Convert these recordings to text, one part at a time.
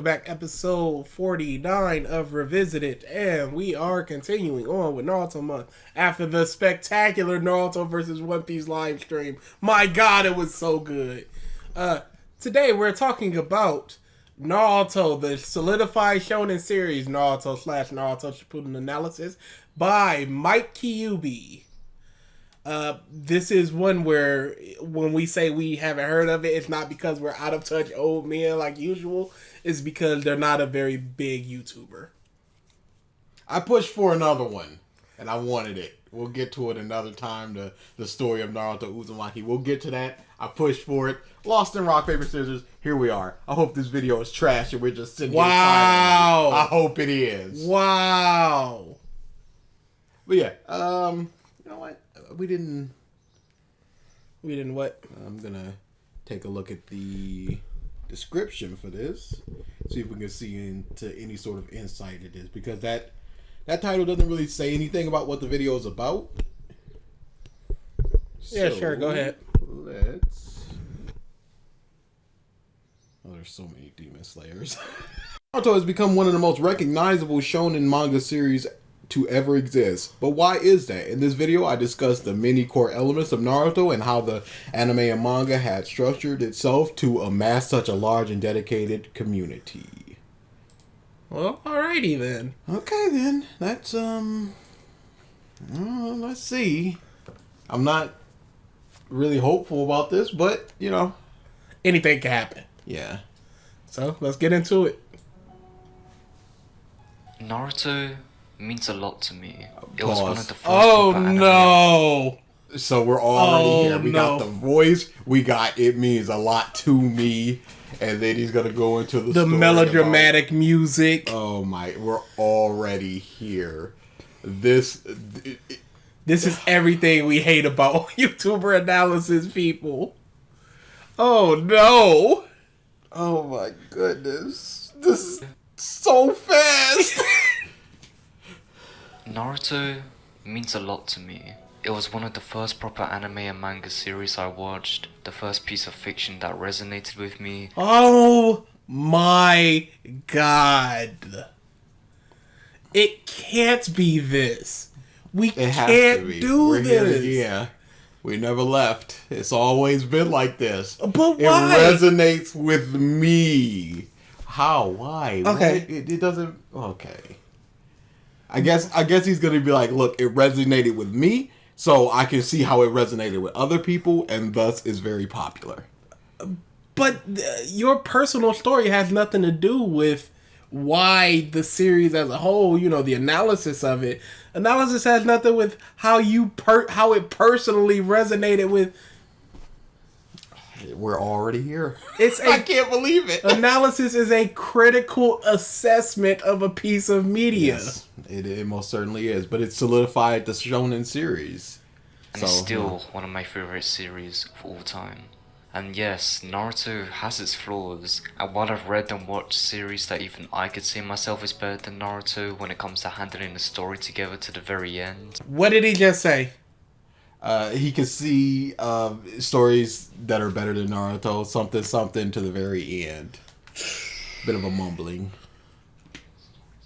back, episode 49 of Revisited, and we are continuing on with Naruto Month after the spectacular Naruto versus One Piece live stream. My god, it was so good. Today we're talking about Naruto, the Solidified Shonen Series, Naruto / Naruto Shippuden Analysis by Mikeyuubi. This is one where when we say we haven't heard of it, it's not because we're out of touch old men like usual. It's because they're not a very big YouTuber. I pushed for another one, and I wanted it. We'll get to it another time, the story of Naruto Uzumaki. We'll get to that. I pushed for it. Lost in rock, paper, scissors. Here we are. I hope this video is trash and we're just sitting here silently. I hope it is. Wow. But yeah, you know what? We didn't what? I'm gonna take a look at the description for this, see if we can see into any sort of insight it is, because that title doesn't really say anything about what the video is about. Yeah, sure, go ahead. There's so many Demon Slayers. Naruto has become one of the most recognizable shonen manga series to ever exist. But why is that? In this video, I discussed the many core elements of Naruto and how the anime and manga had structured itself to amass such a large and dedicated community. Well, alrighty then. Okay then, that's let's see. I'm not really hopeful about this, but you know, anything can happen. Yeah. So let's get into it. Naruto means a lot to me. It Pause. was one of the first. Oh no! So we're already here. We got the voice. We got it means a lot to me, and then he's gonna go into the story melodramatic music. Oh my! We're already here. This is everything we hate about YouTuber analysis people. Oh no! Oh my goodness! This is so fast. Naruto means a lot to me. It was one of the first proper anime and manga series I watched, the first piece of fiction that resonated with me. Oh my god. It can't be this. We can't do this. Yeah. We never left. It's always been like this. But why? It resonates with me. How? Why? Okay. It doesn't... Okay. I guess he's gonna be like, look, it resonated with me, so I can see how it resonated with other people, and thus is very popular. But your personal story has nothing to do with why the series as a whole, you know, the analysis of it. Analysis has nothing with how how it personally resonated with. We're already here. I can't believe it. Analysis is a critical assessment of a piece of media. Yes, it most certainly is. But it solidified the Shonen series. And it's still one of my favorite series of all time. And yes, Naruto has its flaws. And while I've read and watched series that even I could say myself is better than Naruto when it comes to handling the story together to the very end. What did he just say? He can see stories that are better than Naruto, something to the very end. Bit of a mumbling.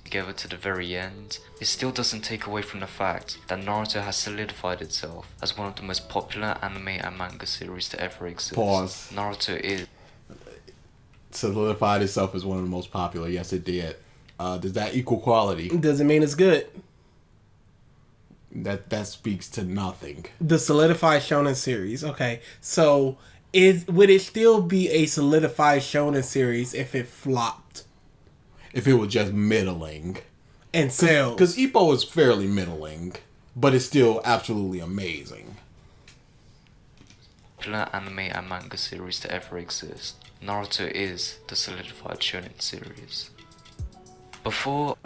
Together to the very end, it still doesn't take away from the fact that Naruto has solidified itself as one of the most popular anime and manga series to ever exist. Pause. Naruto is solidified itself as one of the most popular. Yes, it did. Does that equal quality? Doesn't mean it's good. That speaks to nothing. The Solidified Shonen Series. Okay, so would it still be a Solidified Shonen Series if it flopped? If it was just middling. And sales. Because Ippo is fairly middling, but it's still absolutely amazing. Popular anime and manga series to ever exist. Naruto is the Solidified Shonen Series. Before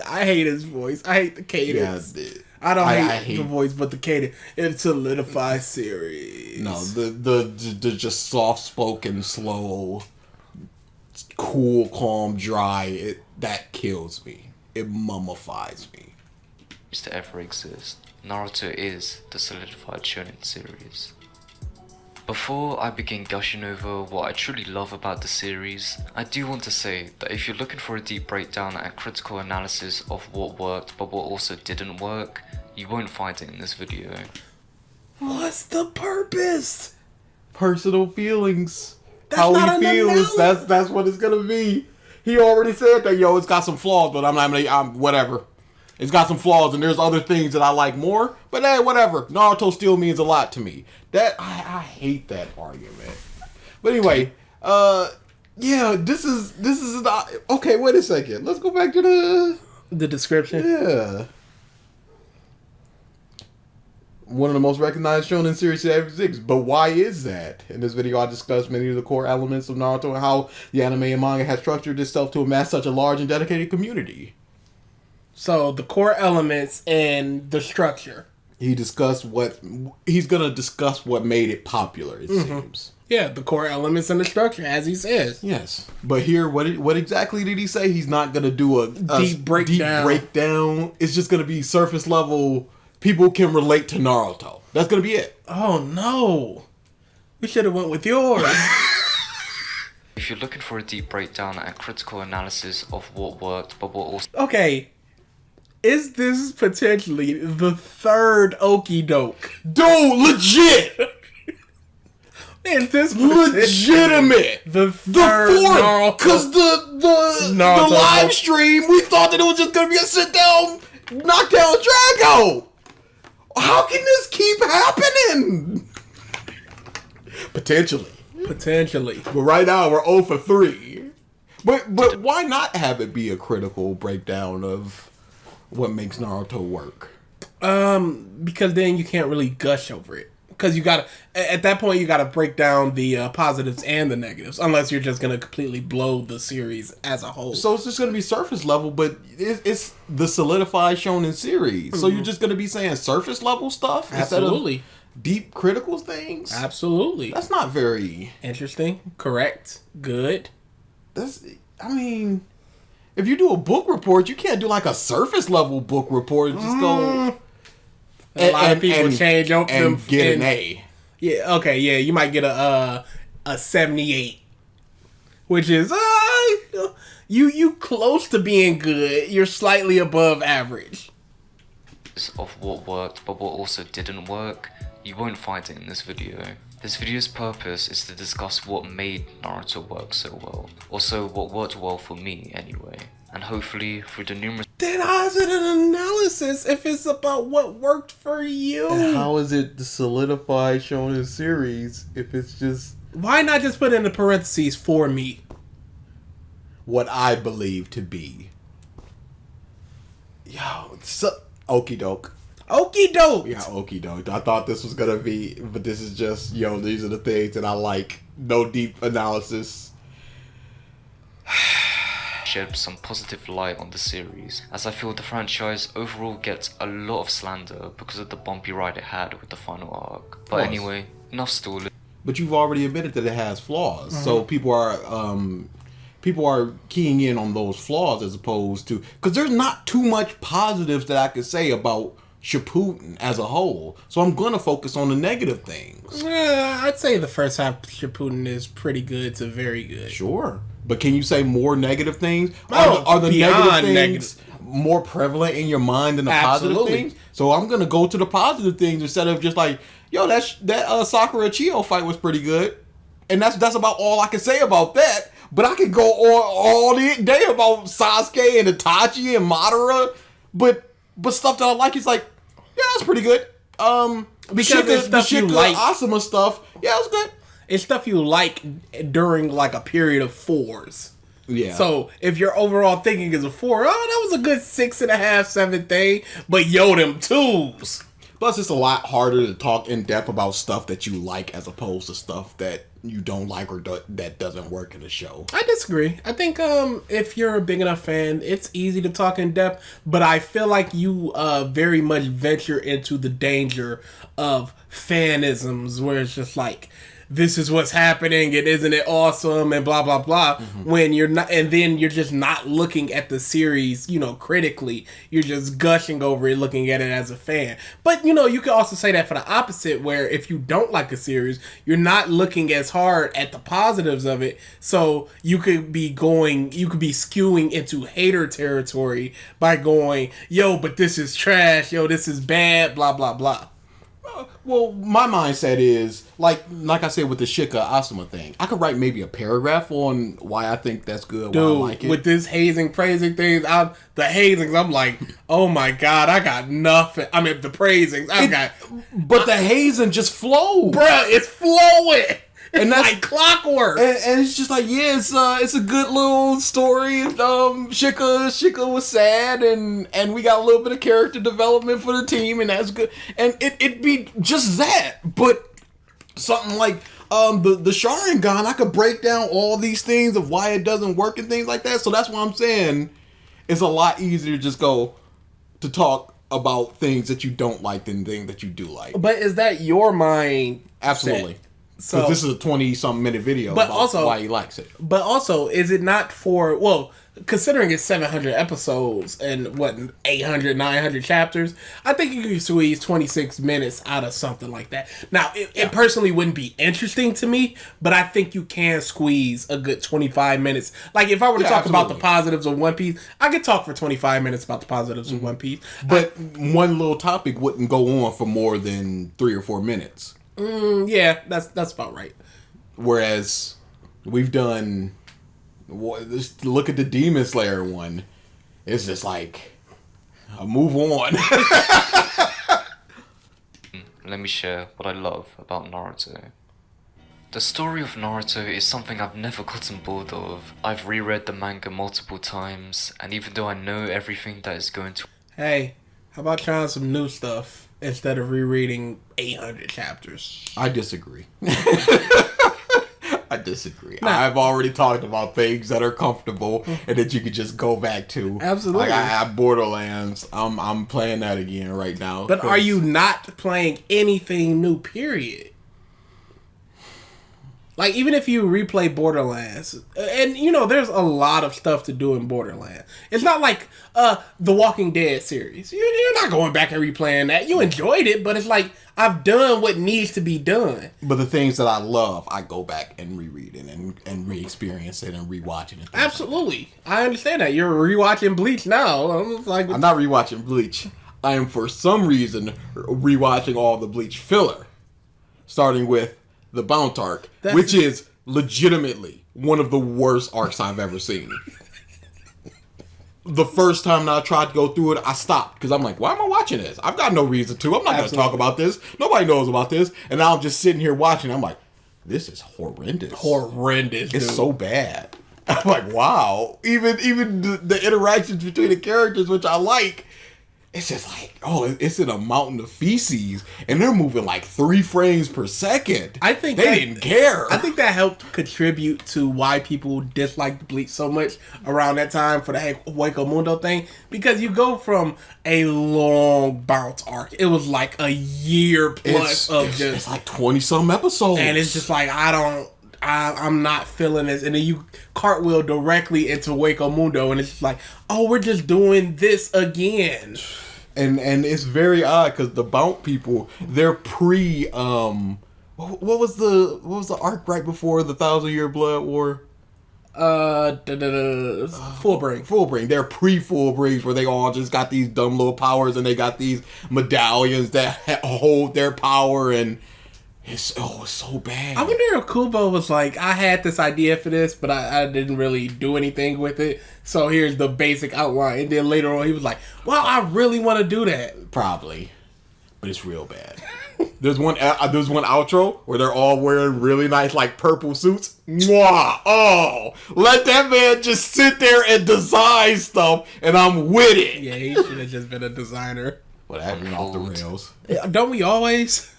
I hate his voice. I hate the cadence. Yeah, I don't hate the voice, but the cadence. It's a Solidified series. No, the just soft spoken, slow, cool, calm, dry. That kills me. It mummifies me. To ever exist. Naruto is the Solidified Shonen Series. Before I begin gushing over what I truly love about the series, I do want to say that if you're looking for a deep breakdown and critical analysis of what worked but what also didn't work, you won't find it in this video. What's the purpose? Personal feelings. That's How not he an feels. analysis. That's what it's gonna be. He already said that, yo, it's got some flaws, but I'm whatever. It's got some flaws, and there's other things that I like more. But hey, whatever. Naruto still means a lot to me. That I hate that argument. But anyway, yeah, this is not okay. Wait a second. Let's go back to the description. Yeah. One of the most recognized shonen series to ever exist. But why is that? In this video, I discussed many of the core elements of Naruto and how the anime and manga has structured itself to amass such a large and dedicated community. So the core elements and the structure. He's gonna discuss what made it popular. It seems. Yeah, the core elements and the structure, as he says. Yes, but here, what exactly did he say? He's not gonna do a deep breakdown. It's just gonna be surface level. People can relate to Naruto. That's gonna be it. Oh no, we should have went with yours. If you're looking for a deep breakdown and critical analysis of what worked but what also... Okay, is this potentially the third okie doke? Dude, legit! Is this legitimate? The third fourth, because the live stream, we thought that it was just gonna be a sit down, knockdown, drag out. How can this keep happening? Potentially. But right now we're 0 for 3. But why not have it be a critical breakdown of what makes Naruto work? Because then you can't really gush over it. Because you gotta, at that point, you gotta break down the positives and the negatives, unless you're just gonna completely blow the series as a whole. So it's just gonna be surface level, but it's the Solidified Shonen Series. So you're just gonna be saying surface level stuff Absolutely. instead of deep critical things. Absolutely. That's not very interesting. Correct. Good. I mean, if you do a book report, you can't do like a surface level book report and just go. A lot of people change up and get an A. Yeah, okay, yeah, you might get a 78, which is you close to being good. You're slightly above average. Of what worked but what also didn't work, you won't find it in this video. This video's purpose is to discuss what made Naruto work so well, also what worked well for me anyway, and hopefully through the numerous... Then how is it an analysis if it's about what worked for you? And how is it the Solidified Shonen Series if it's just... Why not just put in the parentheses for me? What I believe to be. Yo, okie doke. Okie doke. Yeah, okie doke. I thought this was gonna be, but this is just, yo, these are the things that I like. No deep analysis. Shed some positive light on the series, as I feel the franchise overall gets a lot of slander because of the bumpy ride it had with the final arc. But anyway, enough stalling. But you've already admitted that it has flaws, so people are keying in on those flaws as opposed to, because there's not too much positives that I could say about Shippuden as a whole, so I'm gonna focus on the negative things. I'd say the first half of Shippuden is pretty good to very good. Sure. But can you say more negative things? Are the negative things more prevalent in your mind than the positive things? So I'm gonna go to the positive things instead of just like, yo, that Sakura Chio fight was pretty good, and that's about all I can say about that. But I could go all the day about Sasuke and Itachi and Madara, but stuff that I like is like, yeah, that's pretty good. Because it's stuff you like. Asuma stuff, yeah, it was good. It's stuff you like during like a period of 4s. Yeah. So if your overall thinking is a 4, that was a good 6.5, 7 thing. But yo, them 2s. Plus, it's a lot harder to talk in depth about stuff that you like as opposed to stuff that you don't like or that doesn't work in the show. I disagree. I think if you're a big enough fan, it's easy to talk in depth. But I feel like you very much venture into the danger of fanisms, where it's just like, this is what's happening and isn't it awesome and blah blah blah, when you're not, and then you're just not looking at the series, you know, critically. You're just gushing over it, looking at it as a fan. But you know, you could also say that for the opposite, where if you don't like a series, you're not looking as hard at the positives of it, so you could be skewing into hater territory by going, yo, but this is trash, yo, this is bad, blah blah blah. Well, my mindset is like I said with the Shika Asuma thing. I could write maybe a paragraph on why I think that's good, why I like it. With this hazing, praising things, the hazings, I'm like, oh my god, I got nothing. I mean, the praisings, but the hazing just flows, bruh, it's flowing. And that's like clockwork. And it's just like, yeah, it's a good little story. Shika was sad, and we got a little bit of character development for the team, and that's good. And it'd be just that. But something like the Sharingan, I could break down all these things of why it doesn't work and things like that. So that's why I'm saying it's a lot easier to just go to talk about things that you don't like than things that you do like. But is that your mind? Absolutely. So this is a 20-something minute video but about also, why he likes it. But also, is it not for, well, considering it's 700 episodes and 800, 900 chapters, I think you can squeeze 26 minutes out of something like that. Now, it personally wouldn't be interesting to me, but I think you can squeeze a good 25 minutes. Like, if I were to talk about the positives of One Piece, I could talk for 25 minutes about the positives of One Piece. But one little topic wouldn't go on for more than 3 or 4 minutes. Yeah, that's about right. Whereas we've done, just look at the Demon Slayer one. It's just like, move on. Let me share what I love about Naruto. The story of Naruto is something I've never gotten bored of. I've reread the manga multiple times, and even though I know everything that is going to... Hey, how about trying some new stuff instead of rereading 800 chapters? I disagree. I disagree. Nah. I've already talked about things that are comfortable and that you could just go back to. Absolutely. Like I have Borderlands. I'm playing that again right now. But are you not playing anything new, period? Like, even if you replay Borderlands, and, you know, there's a lot of stuff to do in Borderlands. It's not like the Walking Dead series. You're not going back and replaying that. You enjoyed it, but it's like, I've done what needs to be done. But the things that I love, I go back and reread it and re-experience it and rewatch it. Absolutely. I understand that. You're rewatching Bleach now. I'm not rewatching Bleach. I am, for some reason, rewatching all the Bleach filler. Starting with the Bount arc, which is legitimately one of the worst arcs I've ever seen. The first time that I tried to go through it, I stopped because I'm like, why am I watching this? I've got no reason to. I'm not going to talk about this. Nobody knows about this. And now I'm just sitting here watching. I'm like, this is horrendous. Horrendous, It's dude. so bad. I'm like, wow. Even the interactions between the characters, which I like, it's just like, oh, it's in a mountain of feces, and they're moving like 3 frames per second. I think they didn't care. I think that helped contribute to why people disliked Bleach so much around that time for the Hueco Mundo thing, because you go from a long bounce arc. It was like a year plus it's like 20-some episodes, and it's just like I'm not feeling this, and then you cartwheel directly into Hueco Mundo, and it's just like, oh, we're just doing this again. And it's very odd because the Bount people, they're pre what was the arc right before the 1,000-Year Blood War? Fullbring. They're pre-Fullbrings where they all just got these dumb little powers, and they got these medallions that hold their power, and it's so bad. I wonder if Kubo was like, I had this idea for this, but I didn't really do anything with it. So here's the basic outline. And then later on, he was like, well, I really want to do that. Probably. But it's real bad. There's one outro where they're all wearing really nice, like, purple suits. Mwah! Oh! Let that man just sit there and design stuff, and I'm with it. Yeah, he should have just been a designer. Well, that went off the rails. Don't we always?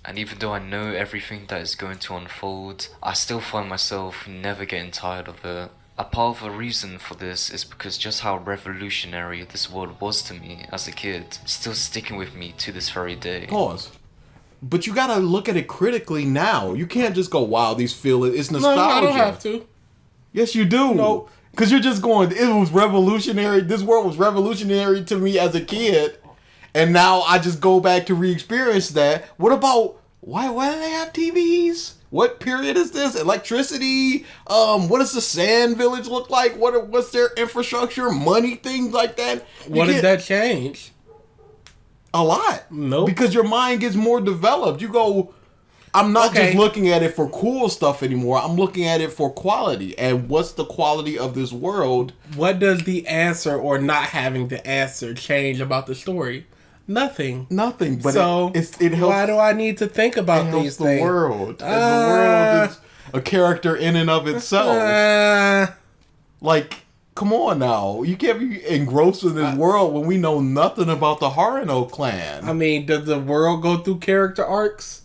And even though I know everything that is going to unfold, I still find myself never getting tired of it. A part of the reason for this is because just how revolutionary this world was to me as a kid, still sticking with me to this very day. Pause. But you gotta look at it critically now. You can't just go, wow, these feel it's No, nostalgia. I don't have to. Yes, you do. Nope. Because you're just going, it was revolutionary. This world was revolutionary to me as a kid. And now I just go back to re-experience that. What about, why do they have TVs? What period is this? Electricity? What does the Sand Village look like? What's their infrastructure? Money? Things like that? What did that change? A lot. Nope. Because your mind gets more developed. You go, I'm not just looking at it for cool stuff anymore. I'm looking at it for quality. And what's the quality of this world? What does the answer or not having the answer change about the story? Nothing. Nothing. But so it helps. Why do I need to think about these the things? World. And the world is a character in and of itself. Like, come on now. You can't be engrossed in this world when we know nothing about the Haruno clan. I mean, does the world go through character arcs?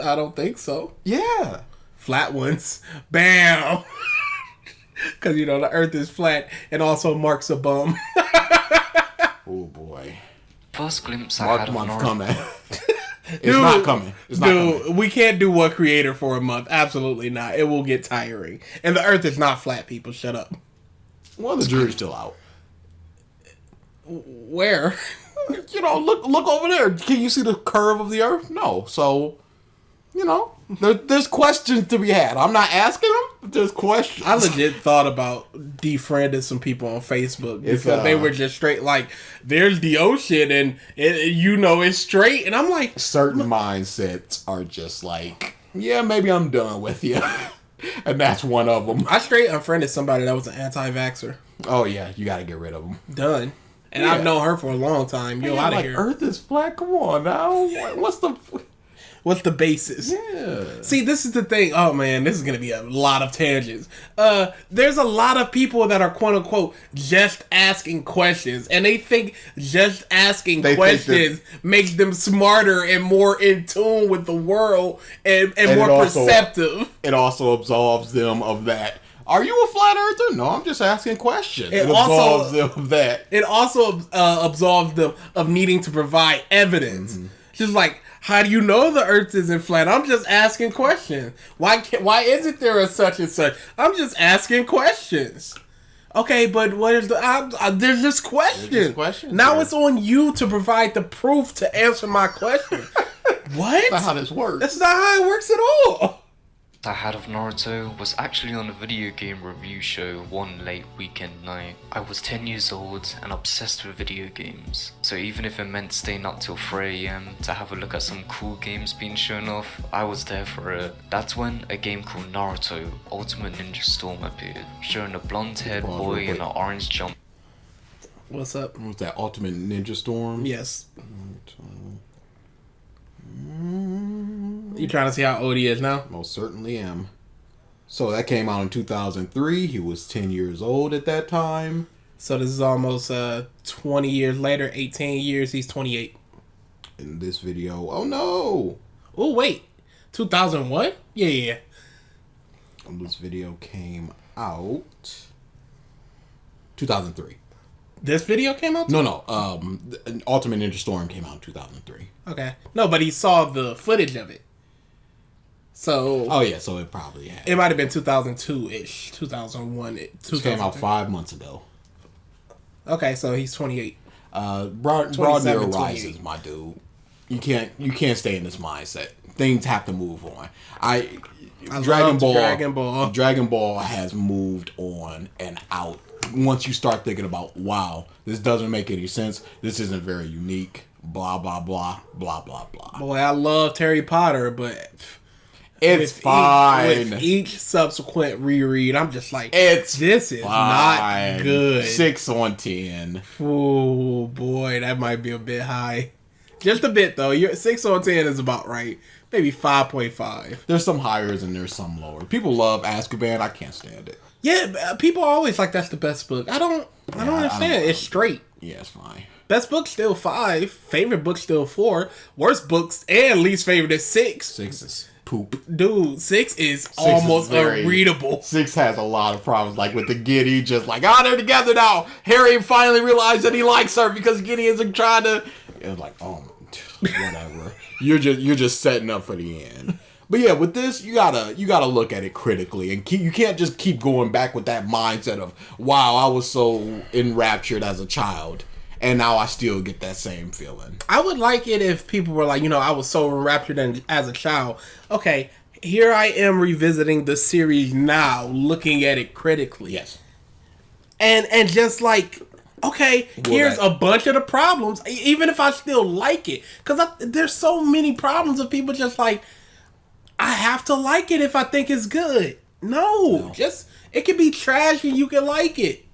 I don't think so. Yeah. Flat ones. Bam! Because, the earth is flat and also Mark's a bum. Oh, boy. First glimpse I Mark had of month Naruto. coming. It's not coming. It's not coming. We can't do one creator for a month. Absolutely not. It will get tiring. And the earth is not flat, people. Shut up. Well, the jury's still out. Where? Look over there. Can you see the curve of the earth? No. So, there's questions to be had. I'm not asking them, but there's questions. I legit thought about defriending some people on Facebook because they were just straight like, there's the ocean and it's straight. And I'm like... Certain mindsets are just like, yeah, maybe I'm done with you. And that's one of them. I straight unfriended somebody that was an anti-vaxxer. Oh, yeah. You got to get rid of them. Done. And I've known her for a long time. You're out of here. Earth is flat. Come on now. What's the basis? Yeah. See, this is the thing. Oh, man, this is going to be a lot of tangents. There's a lot of people that are, quote-unquote, just asking questions. And they think just asking questions makes them smarter and more in tune with the world and more perceptive. It also absolves them of that. Are you a flat earther? No, I'm just asking questions. It absolves them of that. It also absolves them of needing to provide evidence. Mm-hmm. Just like, how do you know the earth isn't flat? I'm just asking questions. Why isn't there a such and such? I'm just asking questions. Okay, but what is there's just questions. Now it's on you to provide the proof to answer my question. What? That's not how this works. That's not how it works at all. I had of Naruto was actually on a video game review show one late weekend night. I was 10 years old and obsessed with video games, so even if it meant staying up till 3 AM to have a look at some cool games being shown off, I was there for it. That's when a game called Naruto Ultimate Ninja Storm appeared, showing a blonde-haired boy in an orange jump. What's up? What's that, Ultimate Ninja Storm? Yes. You trying to see how old he is now? Most certainly am. So that came out in 2003. He was 10 years old at that time. So this is almost 20 years later, 18 years, he's 28. In this video, oh no! Oh wait, 2001? Yeah. This video came out 2003. This video came out? No. Ultimate Ninja Storm came out in 2003. Okay. No, but he saw the footage of it. So. Oh yeah, so it probably had. It might have been 2002-ish, 2001. It came out 5 months ago. Okay, so he's 28. Broad your horizons, my dude. You can't stay in this mindset. Things have to move on. Dragon Ball has moved on and out. Once you start thinking about, wow, this doesn't make any sense. This isn't very unique. Blah blah blah blah blah blah. Boy, I love Harry Potter, but it's fine. With each subsequent reread, I'm just like, this is fine. Not good. 6 on 10. Oh boy, that might be a bit high. Just a bit though. 6 on 10 is about right. Maybe 5.5. There's some highers and there's some lower. People love Azkaban. I can't stand it. Yeah, people are always like, that's the best book. I don't understand. It's straight. Yeah, it's fine. Best book still 5. Favorite book still 4. Worst books and least favorite is 6. 6 is poop. Dude, 6 is almost unreadable. 6 has a lot of problems, like with the Giddy, just like, they're together now. Harry finally realized that he likes her because Giddy isn't trying to. It was like, whatever. You're just setting up for the end. But yeah, with this, you gotta look at it critically, and you can't just keep going back with that mindset of, wow, I was so enraptured as a child, and now I still get that same feeling. I would like it if people were like, I was so enraptured as a child. Okay, here I am revisiting the series now, looking at it critically. Yes. And just like, okay, here's a bunch of the problems, even if I still like it. Because there's so many problems of people just like, I have to like it if I think it's good. No. Just, it can be trash and you can like it.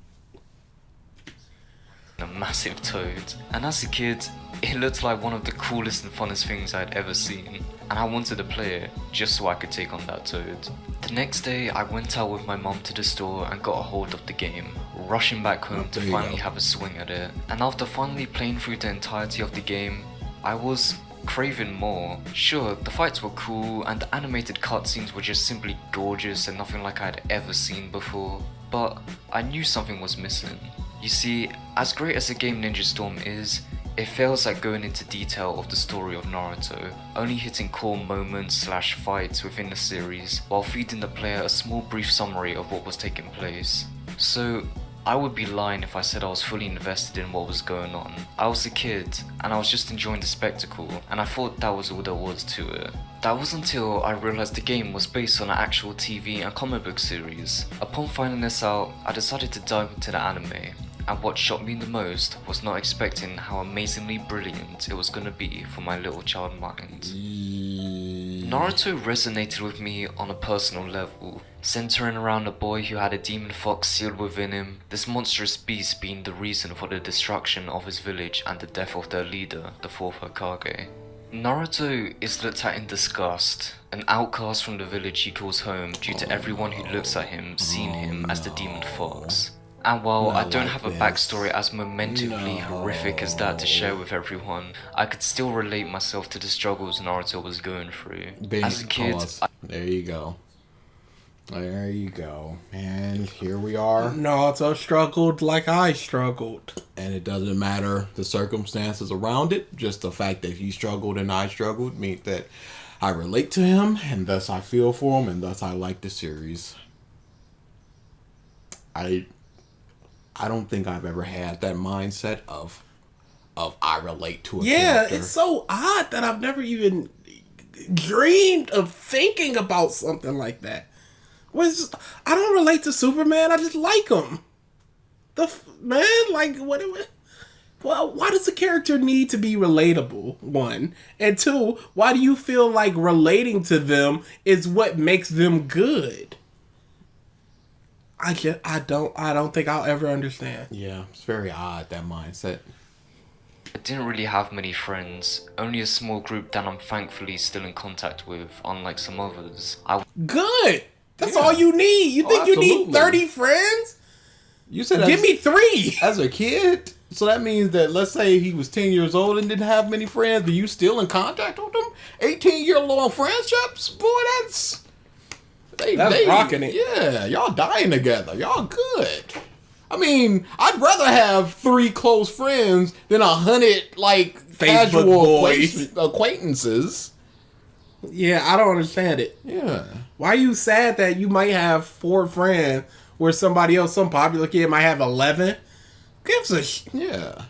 A massive toad, and as a kid, it looked like one of the coolest and funnest things I'd ever seen, and I wanted to play it just so I could take on that toad. The next day, I went out with my mum to the store and got a hold of the game, rushing back home to finally have a swing at it. And after finally playing through the entirety of the game, I was craving more. Sure, the fights were cool and the animated cutscenes were just simply gorgeous and nothing like I'd ever seen before, but I knew something was missing. You see, as great as the game Ninja Storm is, it fails at going into detail of the story of Naruto, only hitting core moments / fights within the series, while feeding the player a small brief summary of what was taking place. So, I would be lying if I said I was fully invested in what was going on. I was a kid, and I was just enjoying the spectacle, and I thought that was all there was to it. That was until I realised the game was based on an actual TV and comic book series. Upon finding this out, I decided to dive into the anime, and what shocked me the most was not expecting how amazingly brilliant it was going to be for my little child mind. Naruto resonated with me on a personal level, centering around a boy who had a demon fox sealed within him, this monstrous beast being the reason for the destruction of his village and the death of their leader, the 4th Hokage. Naruto is looked at in disgust, an outcast from the village he calls home due to everyone who looks at him seeing him as the demon fox. And while I don't have a backstory as momentarily horrific as that to share with everyone, I could still relate myself to the struggles Naruto was going through. As a kid, there you go. There you go. And here we are. Naruto struggled like I struggled. And it doesn't matter the circumstances around it, just the fact that he struggled and I struggled means that I relate to him, and thus I feel for him, and thus I like the series. I don't think I've ever had that mindset of I relate to a character. It's so odd that I've never even dreamed of thinking about something like that. I don't relate to Superman. I just like him. Well, why does a character need to be relatable? 1, and 2, why do you feel like relating to them is what makes them good? I don't think I'll ever understand. Yeah, it's very odd, that mindset. I didn't really have many friends, only a small group that I'm thankfully still in contact with, unlike some others. Good! That's all you need. You think you need 30 friends? You said give me 3. As a kid? So that means that, let's say he was 10 years old and didn't have many friends, but you still in contact with them? 18-year-long friendships? Boy, that's rocking it. Yeah, y'all dying together. Y'all good. I mean, I'd rather have 3 close friends than 100 casual acquaintances. Yeah, I don't understand it. Yeah. Why are you sad that you might have 4 friends where somebody else, some popular kid, might have 11? Gives a yeah.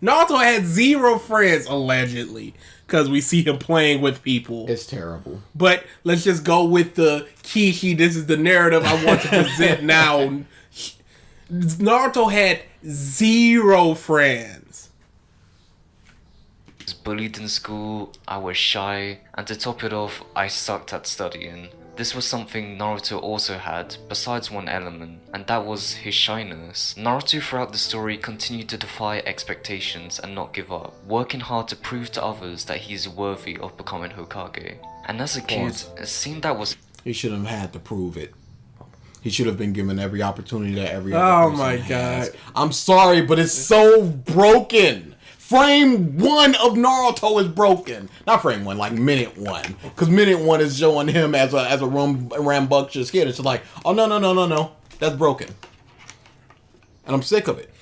Naruto had 0 friends, allegedly, because we see him playing with people. It's terrible. But let's just go with the Kishi. This is the narrative I want to present now. Naruto had 0 friends. I was bullied in school, I was shy, and to top it off, I sucked at studying. This was something Naruto also had, besides one element, and that was his shyness. Naruto throughout the story continued to defy expectations and not give up, working hard to prove to others that he is worthy of becoming Hokage. And as a kid, seeing that was... He shouldn't have had to prove it. He should have been given every opportunity that every other person has. God. I'm sorry, but it's so broken. Frame 1 of Naruto is broken. Not frame 1, like minute 1. Because minute 1 is showing him as a rambunctious kid. It's like, oh, no. That's broken. And I'm sick of it.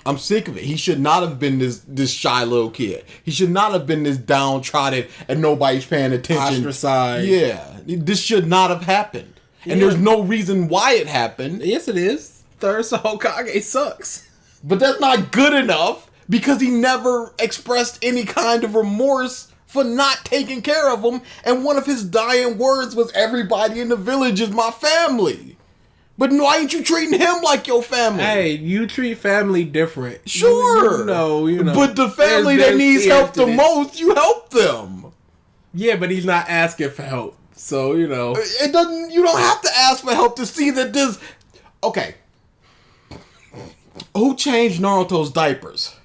I'm sick of it. He should not have been this shy little kid. He should not have been this downtrodden and nobody's paying attention. Ostracized. Yeah. This should not have happened. And there's no reason why it happened. Yes, it is. Third Hokage sucks. But that's not good enough because he never expressed any kind of remorse for not taking care of him. And one of his dying words was, everybody in the village is my family. But why ain't you treating him like your family? Hey, you treat family different. Sure. You know. But the family that needs help the most, you help them. Yeah, but he's not asking for help. So, you know. It doesn't, you don't have to ask for help to see that this... Okay. Who changed Naruto's diapers?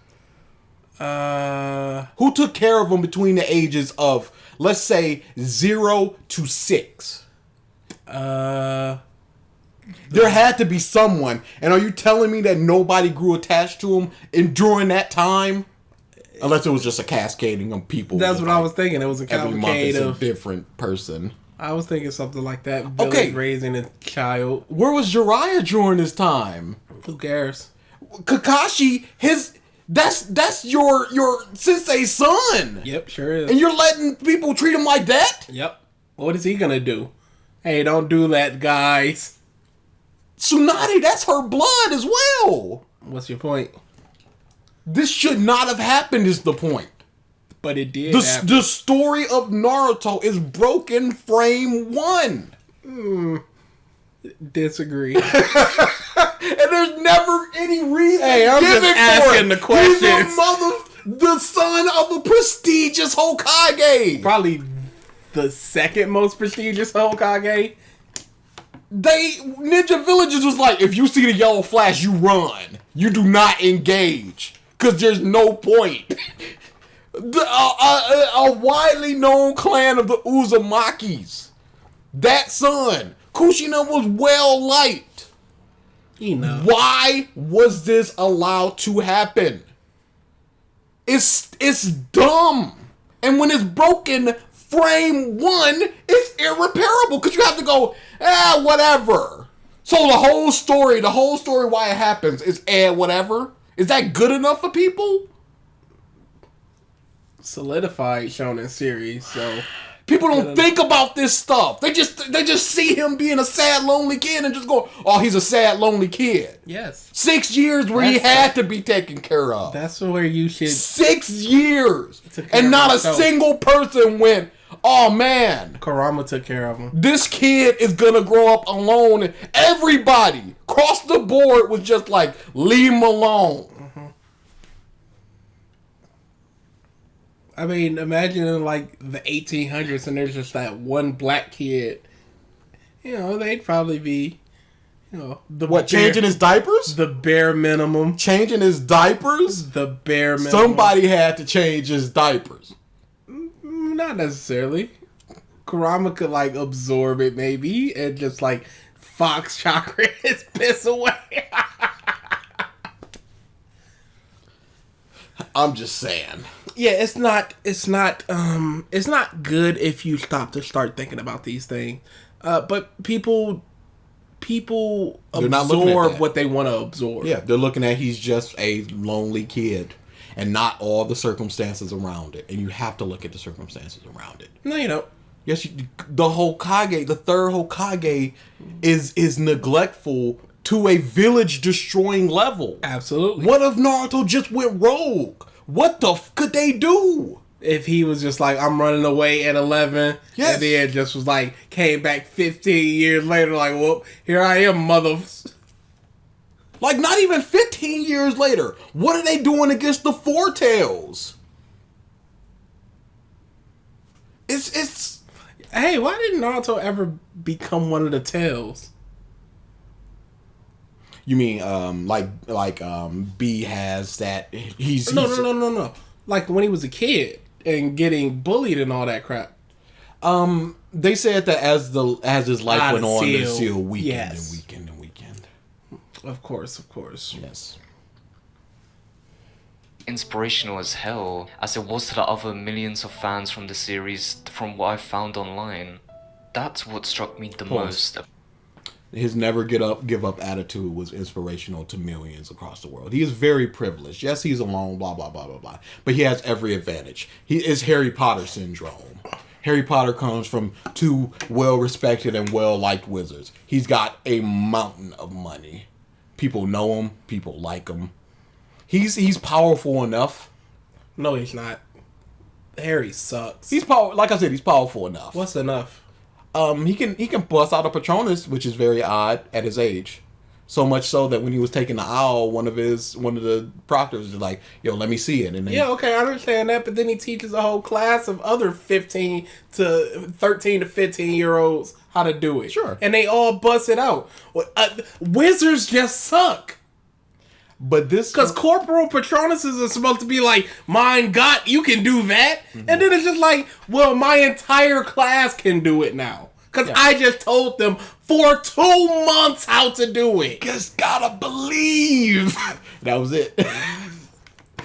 Who took care of him between the ages of, let's say, 0 to 6? There had to be someone. And are you telling me that nobody grew attached to him during that time? Unless it was just a cascading of people. That's what I was thinking. It was a every month is cavalcade a of... different person. I was thinking something like that. Village raising a child. Where was Jiraiya during this time? Who cares? Kakashi, that's your sensei's son. Yep, sure is. And you're letting people treat him like that? Yep. What is he gonna do? Hey, don't do that, guys. Tsunade, that's her blood as well. What's your point? This should not have happened is the point. But it did happen. The story of Naruto is broken frame 1. Disagree. And there's never any reason Hey, I'm given just asking for it. the questions. He's the son of a prestigious Hokage. Probably the second most prestigious Hokage. Ninja Villages was like, if you see the yellow flash, you run. You do not engage. Because there's no point. A widely known clan of the Uzumakis. That son, Kushina, was well liked. You know. Why was this allowed to happen? It's dumb. And when it's broken frame 1, it's irreparable. Because you have to go, whatever. So the whole story why it happens is whatever. Is that good enough for people? Solidified Shonen Series, so people don't think about this stuff. They just see him being a sad, lonely kid and just go, oh, he's a sad, lonely kid. Yes. 6 years where he had to be taken care of. That's where you should... 6 years. And not a single person went, oh man. Kurama took care of him. This kid is gonna grow up alone. Everybody across the board was just like, leave him alone. I mean, imagine in like the 1800s and there's just that one black kid. You know, they'd probably be, changing his diapers? The bare minimum. Changing his diapers? The bare minimum. Somebody had to change his diapers. Not necessarily. Kurama could absorb it maybe and just fox chakra his piss away. I'm just saying. Yeah, it's not good if you start thinking about these things. But people absorb what they want to absorb. Yeah, they're looking at he's just a lonely kid and not all the circumstances around it. And you have to look at the circumstances around it. No, you don't. Yes, the Hokage, the third Hokage is neglectful to a village destroying level. Absolutely. What if Naruto just went rogue? What the could they do? If he was just I'm running away at 11, yes. And then just was came back 15 years later, well, here I am, mother. Not even 15 years later. What are they doing against the Four Tails? It's. Hey, why didn't Naruto ever become one of the Tails? You mean B has that he's no. When he was a kid and getting bullied and all that crap. They said that as his life went on, the seal weakened yes. and weakened and weakened. Of course. Yes. Inspirational as hell, as it was to the other millions of fans from the series from what I found online. That's what struck me the most. His never give up attitude was inspirational to millions across the world. He is very privileged. Yes, he's alone, blah, blah, blah, blah, blah. But he has every advantage. He is Harry Potter syndrome. Harry Potter comes from two well-respected and well-liked wizards. He's got a mountain of money. People know him. People like him. He's powerful enough. No, he's not. Harry sucks. Like I said, he's powerful enough. What's enough? He can bust out a Patronus, which is very odd at his age. So much so that when he was taking the owl, one of the proctors was like, "Yo, let me see it." And yeah, okay, I understand that, but then he teaches a whole class of other 13 to 15-year-olds how to do it. Sure, and they all bust it out. Wizards just suck. But this, because corporal patronuses are supposed to be like, "Mine got, you can do that," and then it's just like, "Well, my entire class can do it now." Because I just told them for 2 months how to do it. Just gotta believe. That was it.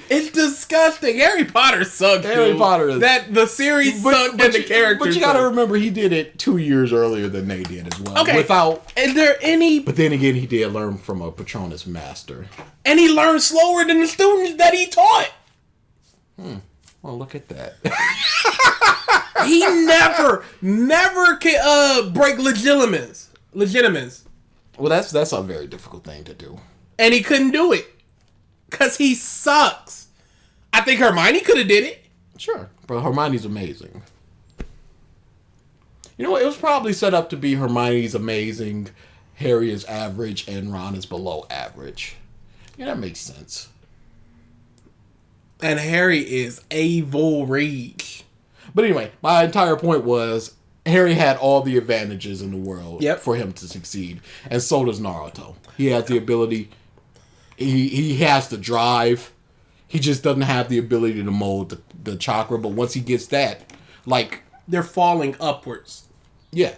It's disgusting. Harry Potter sucks. Harry Potter is... the series sucked and the characters. But you gotta remember, he did it 2 years earlier than they did as well. Okay. Is there any... But then again, he did learn from a Patronus master. And he learned slower than the students that he taught. Well, look at that. He never can break legitimates. Well, that's a very difficult thing to do. And he couldn't do it. Because he sucks. I think Hermione could have did it. Sure. But Hermione's amazing. You know what? It was probably set up to be Hermione's amazing, Harry is average, and Ron is below average. Yeah, that makes sense. And Harry is average. But anyway, my entire point was Harry had all the advantages in the world for him to succeed. And so does Naruto. He has the ability... He has the drive. He just doesn't have the ability to mold the chakra. But once he gets that, like... They're falling upwards. Yeah.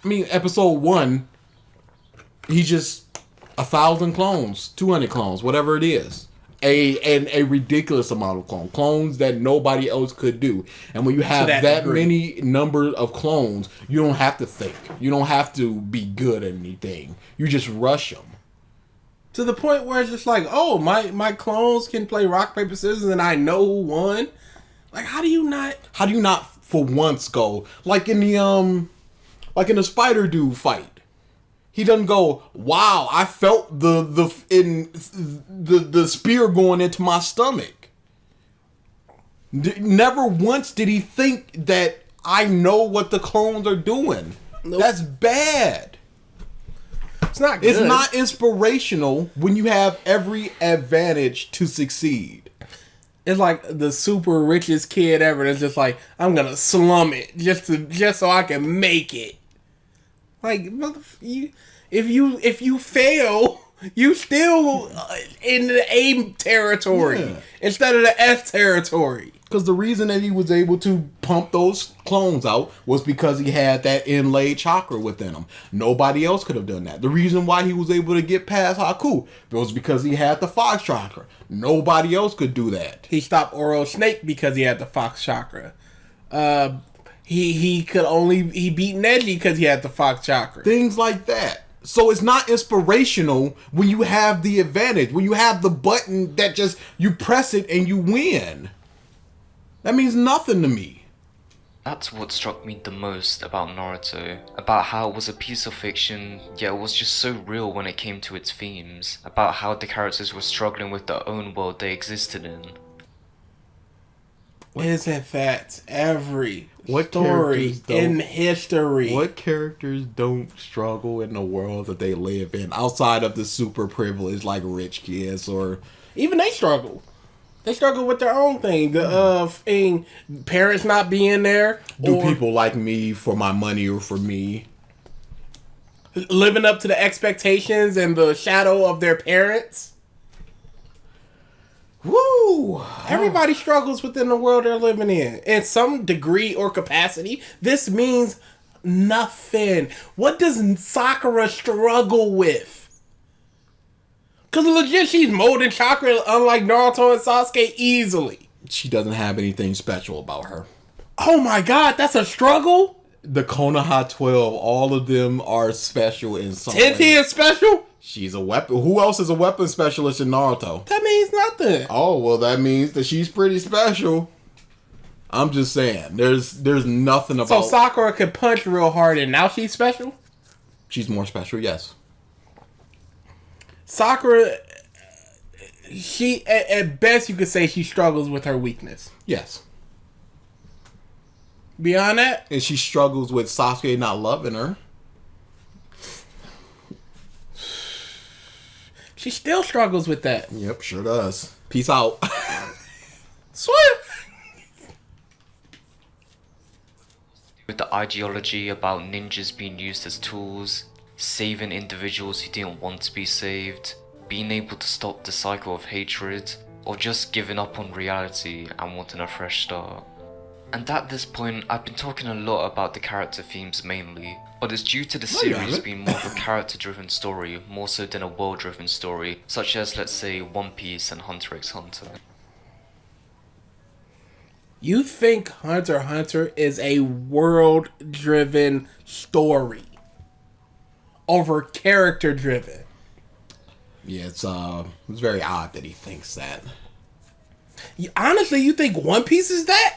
I mean, episode 1, he just... 1,000 clones. 200 clones. Whatever it is. A ridiculous amount of clones that nobody else could do. And when you have that many number of clones, you don't have to think. You don't have to be good at anything. You just rush them. To the point where it's just like, oh, my clones can play rock, paper, scissors and I know who won. Like, how do you not for once go like in the Spider Dude fight? He doesn't go, wow, I felt the spear going into my stomach. Never once did he think that I know what the clones are doing. Nope. That's bad. It's not good. It's not inspirational when you have every advantage to succeed. It's like the super richest kid ever that's just like, I'm gonna slum it just so I can make it. Like, if you fail, you still in the A territory instead of the S territory. Because the reason that he was able to pump those clones out was because he had that inlaid chakra within him. Nobody else could have done that. The reason why he was able to get past Haku was because he had the fox chakra. Nobody else could do that. He stopped Oro Snake because he had the fox chakra. He beat Neji because he had the fox chakra. Things like that. So it's not inspirational when you have the advantage. When you have the button that just, you press it and you win. That means nothing to me. That's what struck me the most about Naruto, about how it was a piece of fiction, yet it was just so real when it came to its themes, about how the characters were struggling with their own world they existed in. Isn't that every story in history? What characters don't struggle in the world that they live in, outside of the super privileged, like rich kids, or... Even they struggle. They struggle with their own thing. The parents not being there. Do people like me for my money or for me? Living up to the expectations and the shadow of their parents. Woo! Everybody struggles within the world they're living in some degree or capacity. This means nothing. What does Sakura struggle with? Because legit, she's molding chakra unlike Naruto and Sasuke easily. She doesn't have anything special about her. Oh my god, that's a struggle? the Konoha 12, all of them are special in some way. Tenti is special? She's a weapon. Who else is a weapon specialist in Naruto? That means nothing. Oh, well, that means that she's pretty special. I'm just saying. There's nothing about... So Sakura can punch real hard and now she's special? She's more special, yes. Sakura, she, at best you could say she struggles with her weakness. Yes. Beyond that? And she struggles with Sasuke not loving her. She still struggles with that. Yep, sure does. Peace out. Swim! With the ideology about ninjas being used as tools, saving individuals who didn't want to be saved, being able to stop the cycle of hatred, or just giving up on reality and wanting a fresh start. And at this point, I've been talking a lot about the character themes mainly, but it's due to the series being more of a character-driven story, more so than a world-driven story, such as, let's say, One Piece and Hunter x Hunter. You think Hunter x Hunter is a world-driven story over character-driven? Yeah, it's very odd that he thinks that. Honestly, you think One Piece is that?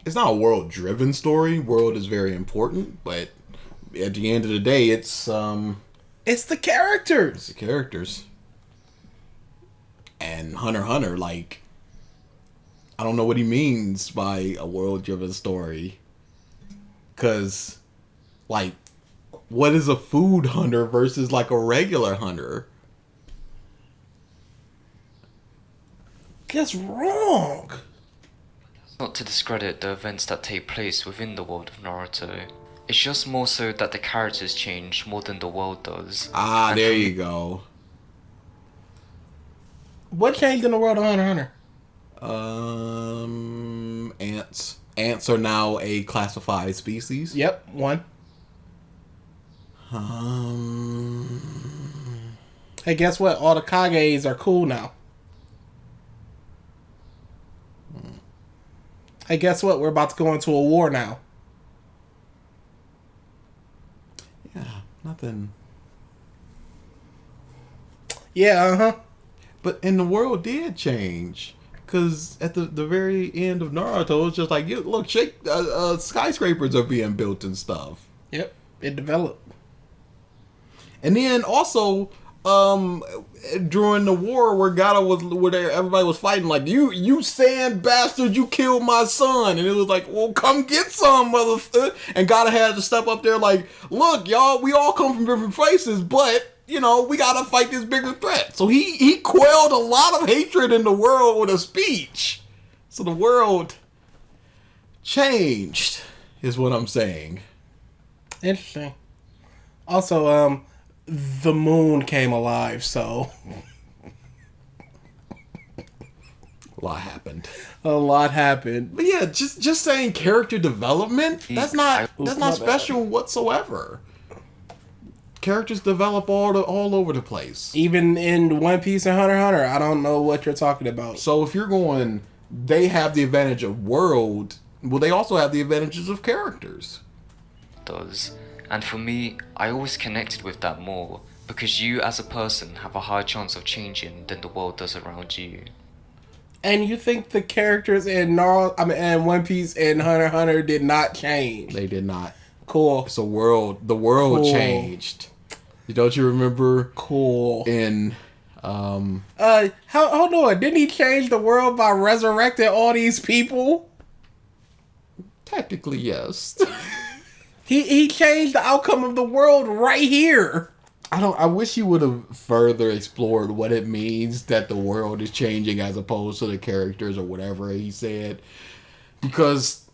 It's not a world-driven story. World is very important, but at the end of the day, it's the it's characters. the characters. And Hunter x Hunter, like, I don't know what he means by a world-driven story. Because, like, what is a food hunter versus, like, a regular hunter? Just wrong. Not to discredit the events that take place within the world of Naruto, it's just more so that the characters change more than the world does. Ah, And there for me, you go. What changed in the world of Hunter x Hunter? Ants. Ants are now a classified species. Yep, one. Hey, guess what? All the Kages are cool now. Hey, guess what? We're about to go into a war now. Yeah, nothing. Yeah, uh-huh. And the world did change. Because at the very end of Naruto, it's just like, look, skyscrapers are being built and stuff. Yep, it developed. And then also, during the war where everybody was fighting, like, you sand bastard, you killed my son. And it was like, well, come get some, motherfucker. And Gaara had to step up there like, look, y'all, we all come from different places, but, you know, we gotta fight this bigger threat. So he quelled a lot of hatred in the world with a speech. So the world changed, is what I'm saying. Interesting. Also, the moon came alive, so A lot happened. a lot happened. But yeah, just saying character development, that's not special whatsoever. Characters develop all over the place. Even in One Piece and Hunter x Hunter, I don't know what you're talking about. So if you're going, they have the advantage of world, well, they also have the advantages of characters. does. And for me, I always connected with that more, because you as a person have a higher chance of changing than the world does around you. And you think the characters in and One Piece and Hunter x Hunter did not change? They did not. Cool. So the world Cool. changed. Don't you remember? Cool. In hold on. Didn't he change the world by resurrecting all these people? technically yes. He changed the outcome of the world right here. I wish you would have further explored what it means that the world is changing as opposed to the characters or whatever he said. Because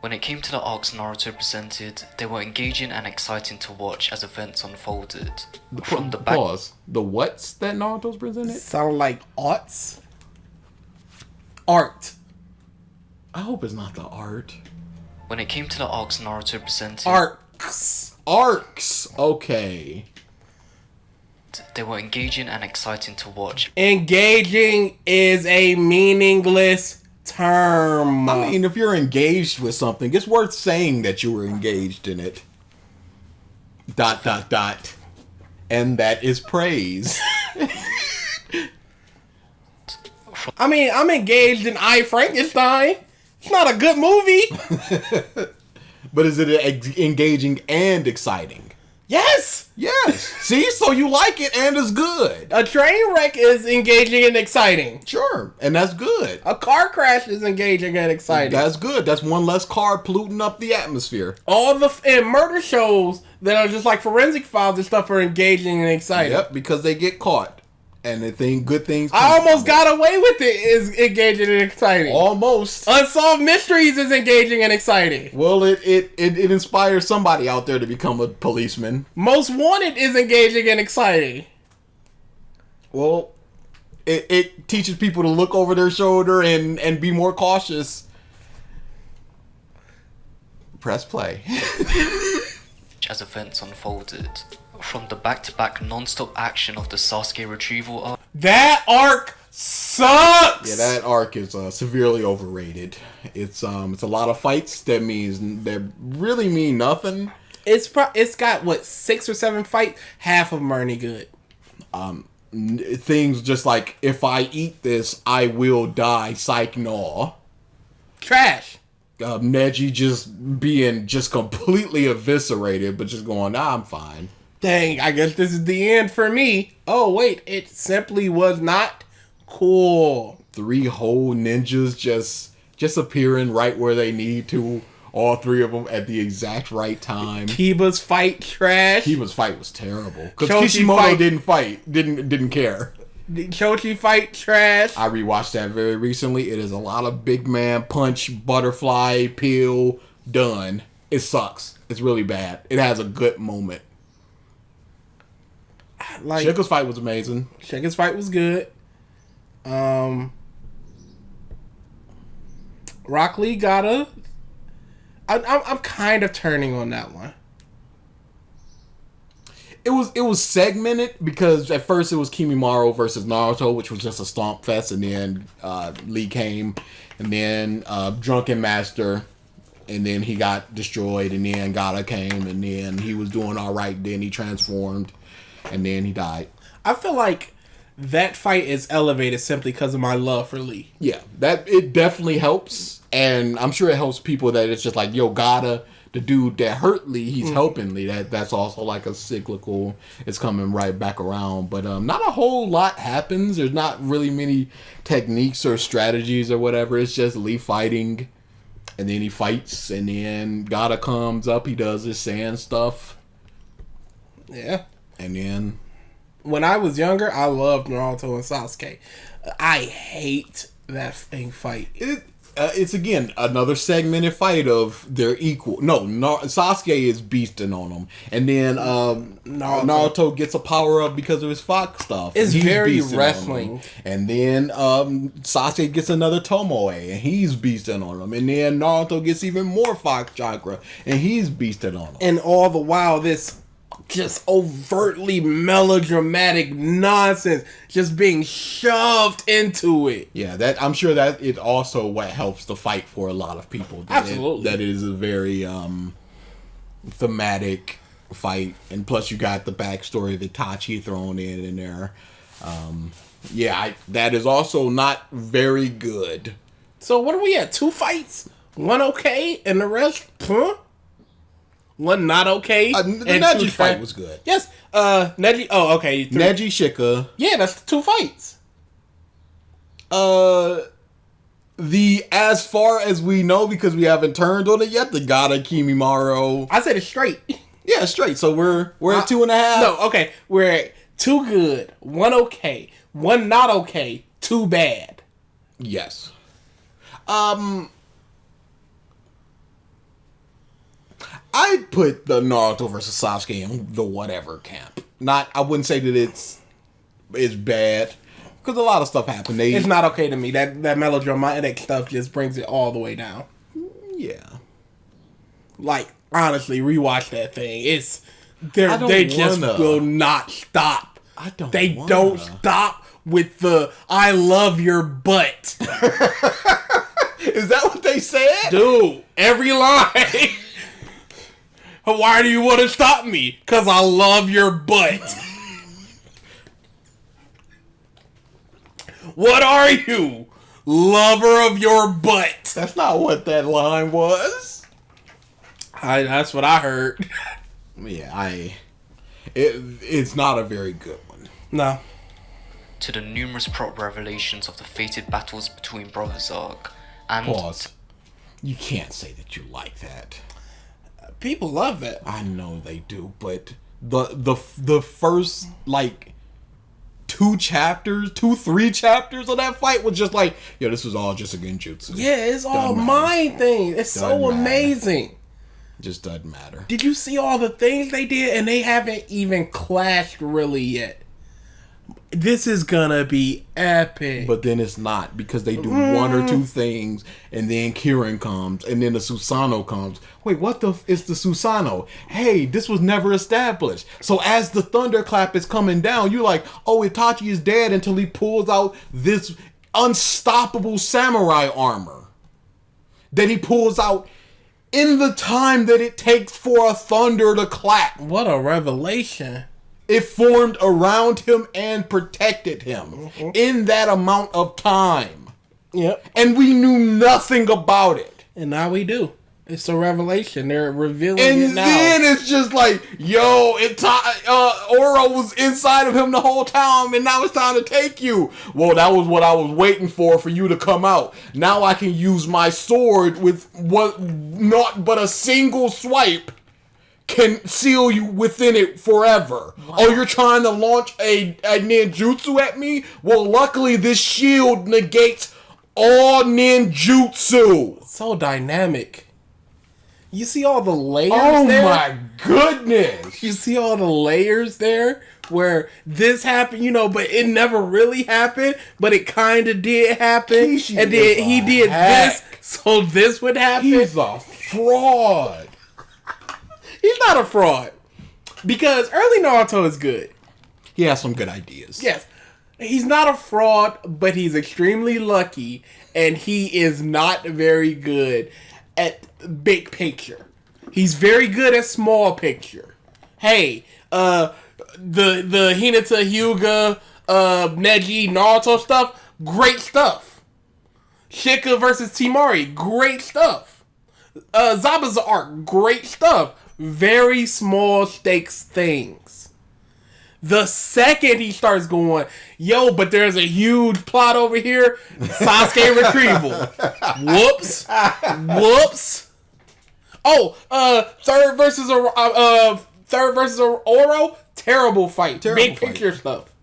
When it came to the arcs Naruto presented, they were engaging and exciting to watch as events unfolded. From the back, pause. The what's that Naruto's presented? Sound like arts? Art. I hope it's not the art. when it came to the arcs Naruto presented, Arcs. Arcs. Okay. They were engaging and exciting to watch. Engaging is a meaningless term. I mean, if you're engaged with something, it's worth saying that you were engaged in it. ... And that is praise. I mean, I'm engaged in I, Frankenstein. It's not a good movie. But is it engaging and exciting? Yes. Yes. See, so you like it and it's good. A train wreck is engaging and exciting. Sure, and that's good. A car crash is engaging and exciting. That's good. That's one less car polluting up the atmosphere. All the murder shows that are just like forensic files and stuff are engaging and exciting. Yep, because they get caught. And they think good things. I almost got away with it is engaging and exciting. Almost. Unsolved Mysteries is engaging and exciting. Well, it inspires somebody out there to become a policeman. Most Wanted is engaging and exciting. Well, it teaches people to look over their shoulder and be more cautious. Press play. As events unfolded. From the back-to-back non-stop action of the Sasuke retrieval arc. That arc sucks! Yeah, that arc is severely overrated. It's a lot of fights that really mean nothing. It's got, what, 6 or 7 fights? Half of them are any good. Things just like, if I eat this, I will die, psych no. Trash. Neji just being just completely eviscerated, but just going, I'm fine. Dang, I guess this is the end for me. Oh, wait, it simply was not cool. 3 whole ninjas just appearing right where they need to. All 3 of them at the exact right time. Kiba's fight trash. Kiba's fight was terrible. Because Kishimoto didn't care. The Chochi fight trash. I rewatched that very recently. It is a lot of big man punch, butterfly, peel, done. It sucks. It's really bad. It has a good moment. Like, Shika's fight was amazing. Shika's fight was good. Rock Lee I'm kind of turning on that one. It was segmented because at first it was Kimimaro versus Naruto, which was just a stomp fest, and then Lee came, and then Drunken Master, and then he got destroyed, and then Gaara came, and then he was doing all right, then he transformed, and then he died. I feel like that fight is elevated simply because of my love for Lee. Yeah, it definitely helps, and I'm sure it helps people that it's just like, yo, Gaara, the dude that hurt Lee, he's helping Lee. That's also like a cyclical, it's coming right back around. But not a whole lot happens. There's not really many techniques or strategies or whatever. It's just Lee fighting, and then he fights, and then Gaara comes up, he does his sand stuff. Yeah. And then when I was younger, I loved Naruto and Sasuke. I hate that fight. It's again another segmented fight of they're equal. No, Sasuke is beasting on him, and then Naruto gets a power up because of his fox stuff. It's very wrestling. And then Sasuke gets another Tomoe, and he's beasting on him. And then Naruto gets even more fox chakra, and he's beasting on him. And all the while, this just overtly melodramatic nonsense just being shoved into it. Yeah, that I'm sure that it also what helps the fight for a lot of people. Absolutely. That is a very thematic fight, and plus you got the backstory of Itachi thrown in there. That is also not very good. So what are we at? 2 fights? 1 okay, and the rest, One not okay. The Neji fight was good. Yes. Neji. Oh, okay. 3. Neji Shika. Yeah, that's 2 fights. As far as we know, because we haven't turned on it yet, the Gaara Kimimaro. I said it straight. Yeah, straight. So we're at 2.5. No, okay. We're at 2 good, 1 okay, 1 not okay, 2 bad. Yes. I'd put the Naruto versus Sasuke in the whatever camp. I wouldn't say that it's bad, because a lot of stuff happened. It's not okay to me. That melodramatic stuff just brings it all the way down. Yeah. Like, honestly, rewatch that thing. They just will not stop I don't. They don't stop with the "I love your butt." Is that what they said? Dude, every line. Why do you want to stop me? Because I love your butt. What are you? Lover of your butt. That's not what that line was. That's what I heard. Yeah, it's not a very good one. No. To the numerous plot revelations of the fated battles between brothers arc, and Pause. You can't say that you like that. People love it. I know they do, but the first like 3 chapters of that fight was just like, yo, this was all just a genjutsu. Yeah, it's all mind thing. It's so amazing. Just doesn't matter. Did you see all the things they did? And they haven't even clashed really yet. This is gonna be epic. But then it's not, because they do 1 or 2 things, and then Kirin comes, and then the Susanoo comes. Wait, what the is the Susanoo? Hey, this was never established. So as the thunderclap is coming down, you're like, oh, Itachi is dead, until he pulls out this unstoppable samurai armor that he pulls out in the time that it takes for a thunder to clap. What a revelation. It formed around him and protected him in that amount of time. Yep. And we knew nothing about it. And now we do. It's a revelation. They're revealing And it now. then it's just like, yo, Oro was inside of him the whole time, and now it's time to take you. Well, that was what I was waiting for you to come out. Now I can use my sword with what not but a single swipe can seal you within it forever. Wow. Oh, you're trying to launch a ninjutsu at me? Well, luckily this shield negates all ninjutsu. So dynamic. You see all the layers Oh there? my goodness. You see all the layers there? Where this happened, but it never really happened, but it kind of did happen. Kishi and then he did this, so this would happen. He's a fraud. He's not a fraud. Because early Naruto is good. He has some good ideas. Yes. He's not a fraud, but he's extremely lucky, and he is not very good at big picture. He's very good at small picture. Hey, the Hinata, Hyuga, Neji, Naruto stuff, great stuff. Shika versus Temari, great stuff. Zabuza arc, great stuff. Very small stakes things. The second he starts going, yo, but there's a huge plot over here, Sasuke retrieval. Whoops. Oh, third versus Oro, terrible fight. Big picture stuff.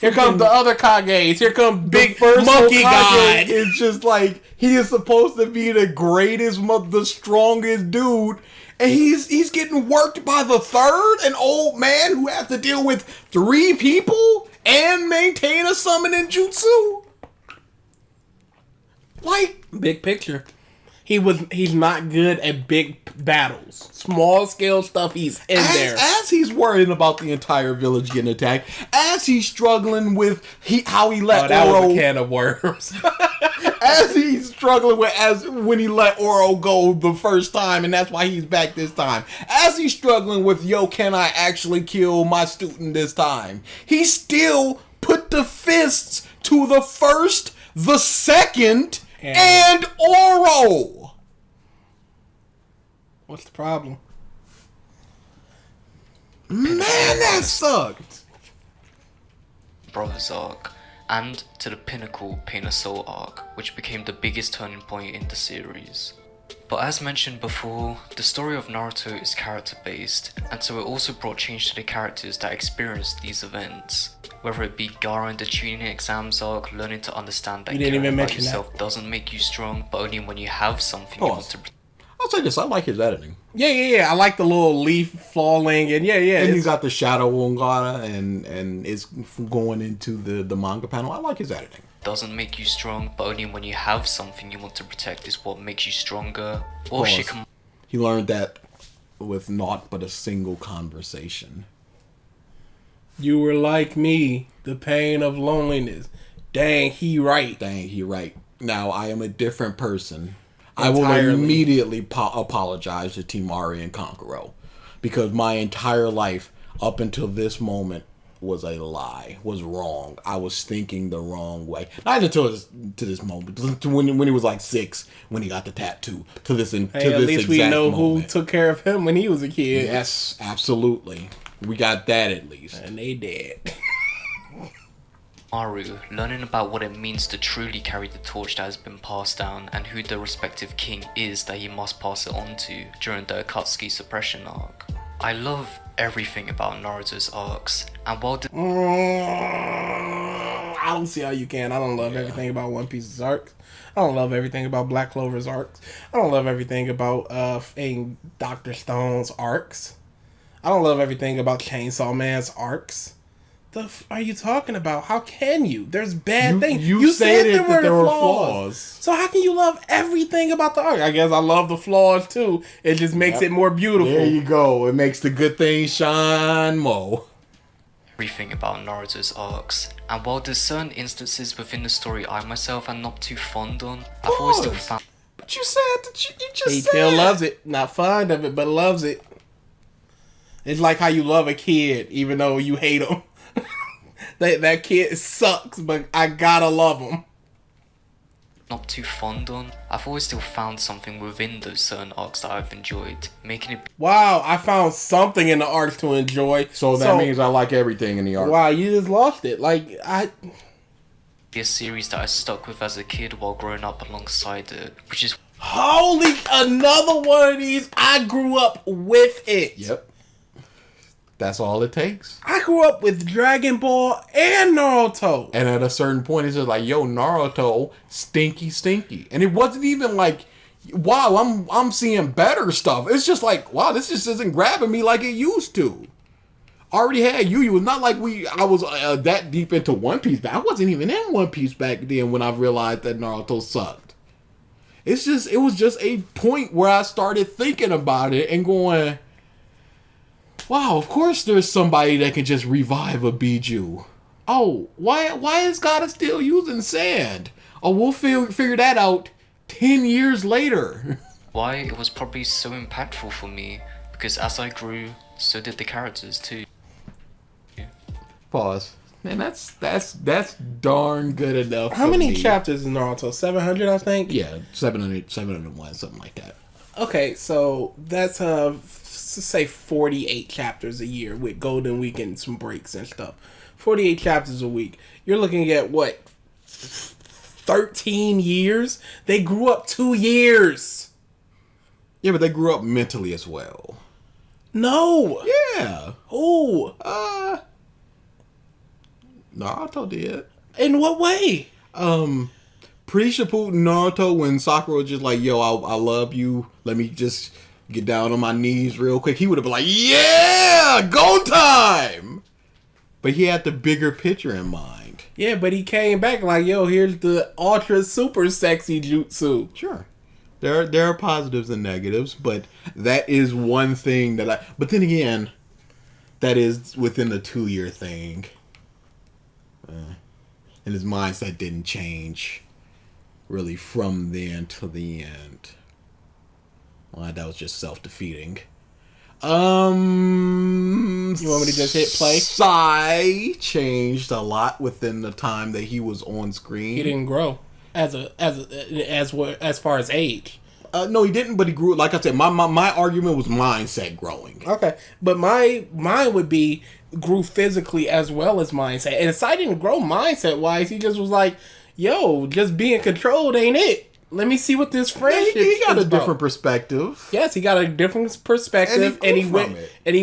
Here comes the other Kages. Here comes big monkey guy. It's just like, he is supposed to be the greatest, the strongest dude, and he's getting worked by the third, an old man who has to deal with 3 people and maintain a summoning jutsu. Like, big picture. He's not good at big battles. Small scale stuff, he's in there. As he's worrying about the entire village getting attacked, as he's struggling with how he let that Oro... was a can of worms. As he's struggling with when he let Oro go the first time, and that's why he's back this time. As he's struggling with, yo, can I actually kill my student this time? He still put the fists to the first, the second, and Oro. What's the problem? Man, that sucked. Brothers arc, and to the pinnacle Pain of Soul arc, which became the biggest turning point in the series. But as mentioned before, the story of Naruto is character based, and so it also brought change to the characters that experienced these events. Whether it be Gaara in the tuning exams arc, learning to understand that caring about yourself doesn't make you strong, but only when you have something you want to. I'll say this, I like his editing. Yeah. I like the little leaf falling, and yeah. And he's got the shadow on Gaara, and it's going into the manga panel. I like his editing. Doesn't make you strong, but only when you have something you want to protect is what makes you stronger. Or he learned that with naught but a single conversation. You were like me, the pain of loneliness. Dang, he right. Dang, he right. Now, I am a different person. I will Entirely. immediately apologize to Team Ari and Konkoro. Because my entire life, up until this moment, was a lie. Was wrong. I was thinking the wrong way. Not until to this moment. When he was like 6, when he got the tattoo. To this Hey, at least we know who took care of him when he was a kid. Yes, absolutely. We got that at least. And they dead. Maru, learning about what it means to truly carry the torch that has been passed down and who the respective king is that he must pass it on to during the Akatsuki suppression arc. I love everything about Naruto's arcs, and while I don't see how you can. I don't love everything about One Piece's arcs. I don't love everything about Black Clover's arcs. I don't love everything about Dr. Stone's arcs. I don't love everything about Chainsaw Man's arcs. The are you talking about? How can you? There's bad things. You said that there were flaws. So how can you love everything about the arc? I guess I love the flaws too. It just makes it more beautiful. There you go. It makes the good things shine more. everything about Naruto's arcs, and while there's certain instances within the story I myself am not too fond on, I've always still found. But you said that you just He said. still loves it. Not fond of it, but loves it. It's like how you love a kid, even though you hate him. that kid sucks, but I gotta love him. Not too fond on, I've always still found something within those certain arcs that I've enjoyed, making it Wow, I found something in the arcs to enjoy. So that means I like everything in the arc. Wow, you just lost it. Like, be a series that I stuck with as a kid while growing up alongside it, which is holy, another one of these. I grew up with it. Yep. That's all it takes. I grew up with Dragon Ball and Naruto. And at a certain point, it's just like, yo, Naruto, stinky. And it wasn't even like, wow, I'm seeing better stuff. It's just like, wow, this just isn't grabbing me like it used to. Already had Yu. It was not like I was that deep into One Piece, but I wasn't even in One Piece back then when I realized that Naruto sucked. It was just a point where I started thinking about it and going, wow, of course there's somebody that can just revive a Biju. Oh, why is God still using sand? Oh, we'll figure that out 10 years later. why it was probably so impactful for me, because as I grew, so did the characters too. Pause. Man, that's darn good enough. How for many me. chapters is Naruto? 700, I think? Yeah, 701, something like that. Okay, so that's say 48 chapters a year with Golden Week and some breaks and stuff. 48 chapters a week. You're looking at what? 13 years? They grew up 2 years. Yeah, but they grew up mentally as well. No. Yeah. Who? Naruto did. In what way? Pre-Shippuden Naruto, when Sakura was just like, yo, I love you. Let me just get down on my knees real quick. He would have been like, yeah, go time. But he had the bigger picture in mind. Yeah, but he came back like, yo, here's the ultra super sexy jutsu. Sure. There are positives and negatives, but that is one thing that but then again, that is within the 2-year thing. And his mindset didn't change really from then to the end. Well, that was just self-defeating. You want me to just hit play? Sai changed a lot within the time that he was on screen. He didn't grow as far as age. No, he didn't, but he grew. Like I said, my argument was mindset growing. Okay, but mine would be grew physically as well as mindset. And Sai didn't grow mindset wise. He just was like, yo, just being controlled ain't it. Let me see what this friendship He got is a different about. perspective. Yes, he got a different perspective, and he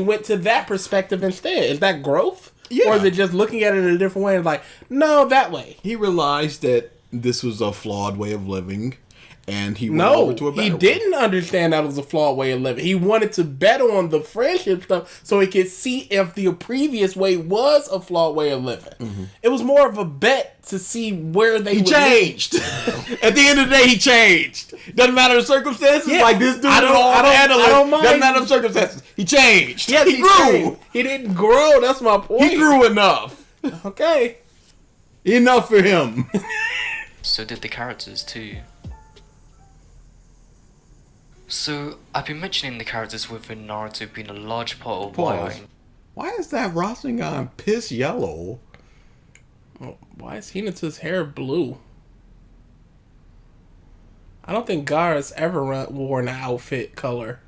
went to that perspective instead. Is that growth? Yeah. Or is it just looking at it in a different way and like, no, that way? He realized that this was a flawed way of living, and he went over to a better he one. didn't understand that was a flawed way of living. He wanted to bet on the friendship stuff so he could see if the previous way was a flawed way of living. Mm-hmm. It was more of a bet to see where they would changed. At the end of the day, he changed. Doesn't matter the circumstances. Yeah. Like this dude, I don't mind. Doesn't matter the circumstances. He changed. Yes, he grew. He didn't grow. That's my point. He grew enough. Okay. Enough for him. So did the characters too. So, I've been mentioning the characters within Naruto being a large part of Pause. Why is that Rasengan piss yellow? Well, why is Hinata's hair blue? I don't think Gaara's ever worn an outfit color.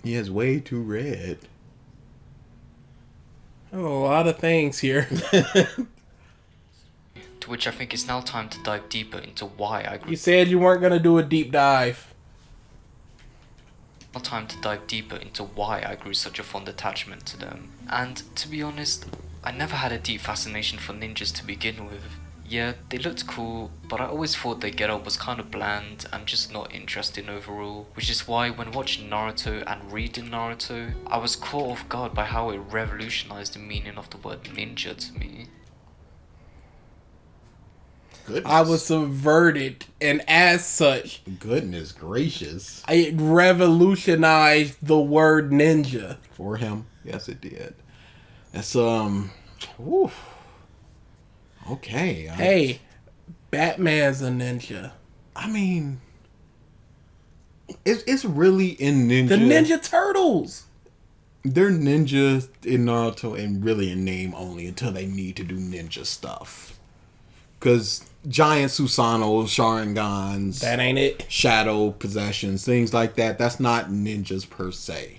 He has way too red. There's a lot of things here. To which I think it's now time to dive deeper into why I grew. You said you weren't going to do a deep dive. Now time to dive deeper into why I grew such a fond attachment to them. And to be honest, I never had a deep fascination for ninjas to begin with. Yeah, they looked cool, but I always thought their getup was kind of bland and just not interesting overall. Which is why when watching Naruto and reading Naruto, I was caught off guard by how it revolutionized the meaning of the word ninja to me. Goodness. I was subverted, and as such, Goodness gracious. it revolutionized the word ninja. For him. Yes, it did. That's, whew. Okay. Hey, Batman's a ninja. I mean, it's really in Ninja. The Ninja Turtles. They're ninjas in Naruto and really in name only until they need to do ninja stuff. Because giant Susanos, Sharingans, That ain't it. shadow possessions, things like that, that's not ninjas per se.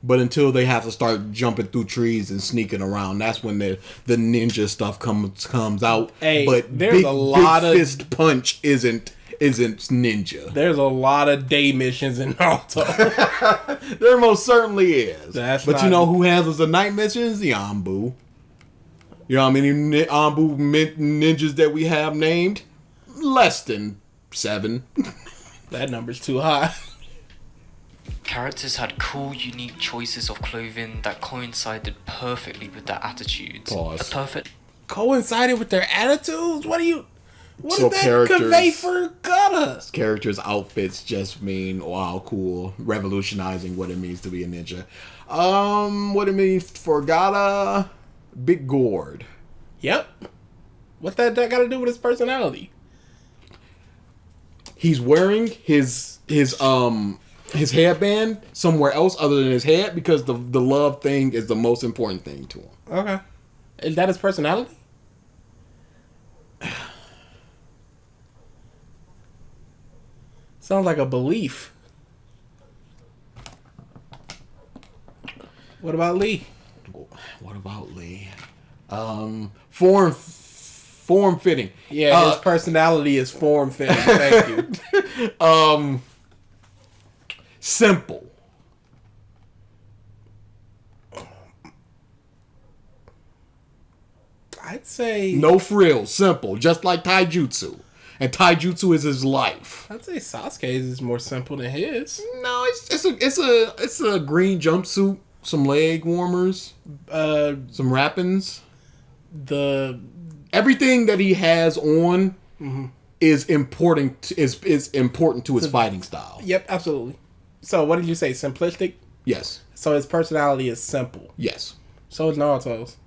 But until they have to start jumping through trees and sneaking around, that's when the ninja stuff comes out. Hey, but there's a lot of fist punch isn't ninja. There's a lot of day missions in Naruto. There most certainly is. That's but not- you know who handles the night missions? The Anbu. You know how many Anbu ninjas that we have named? Less than 7. That number's too high. Characters had cool, unique choices of clothing that coincided perfectly with their attitudes. Pause. A perfect Coincided with their attitudes? What So does that characters- convey for Gaara? Characters' outfits just mean, wow, cool. Revolutionizing what it means to be a ninja. What it means for Gaara, big gourd. Yep. What's that got to do with his personality? He's wearing his headband somewhere else other than his head because the love thing is the most important thing to him. Okay. Is that his personality? Sounds like a belief. What about Lee? What about Lee? Form fitting. Yeah, his personality is form fitting. Thank you. Simple. I'd say No frills. Simple. Just like taijutsu. And taijutsu is his life. I'd say Sasuke's is more simple than his. No, it's a green jumpsuit, some leg warmers, some wrappings. Everything that he has on is important. Is important to his fighting style. Yep, absolutely. So what did you say? Simplistic? Yes. So his personality is simple. Yes. So is Naruto's.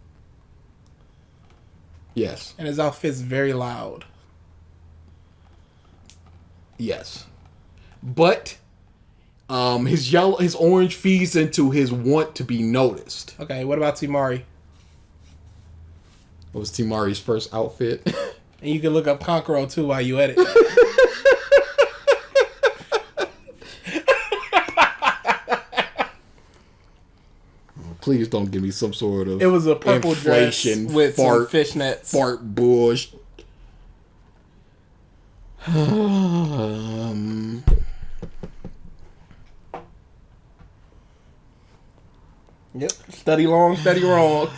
Yes. And his outfit's very loud. Yes. But his orange feeds into his want to be noticed. Okay, what about Timari? What was Timari's first outfit? And you can look up Kankuro too while you edit. Please don't give me some sort of It was a purple dress inflation with fart, some fishnets. fart bush. Yep. Study long, study wrong.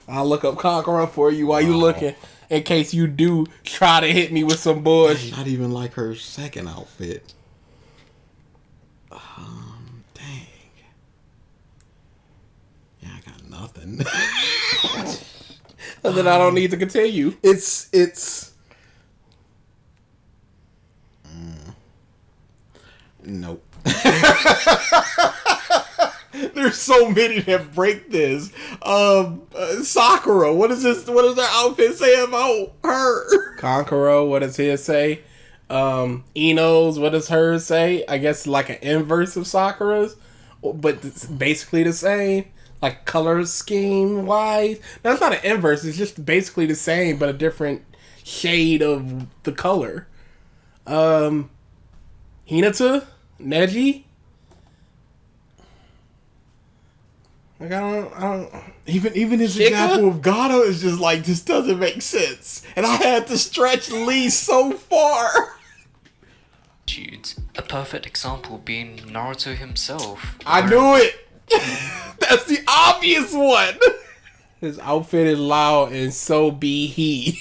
I'll look up Kankuro for you while you looking. In case you do try to hit me with some bush. Not even like her second outfit. Dang. Yeah, I got nothing. And then I don't need to continue. It's. Nope. There's so many that break this. Sakura, what is this? What does her outfit say about her? Kankuro, what does his say? Ino's, what does hers say? I guess like an inverse of Sakura's, but it's basically the same. Like color scheme wise. No, it's not an inverse. It's just basically the same, but a different shade of the color. Hinata, Neji. Like I don't. Even his Chica? example of Gato is just like, this doesn't make sense, and I had to stretch Lee so far. A perfect example being Naruto himself. I knew it. That's the obvious one. His outfit is loud, and so be he.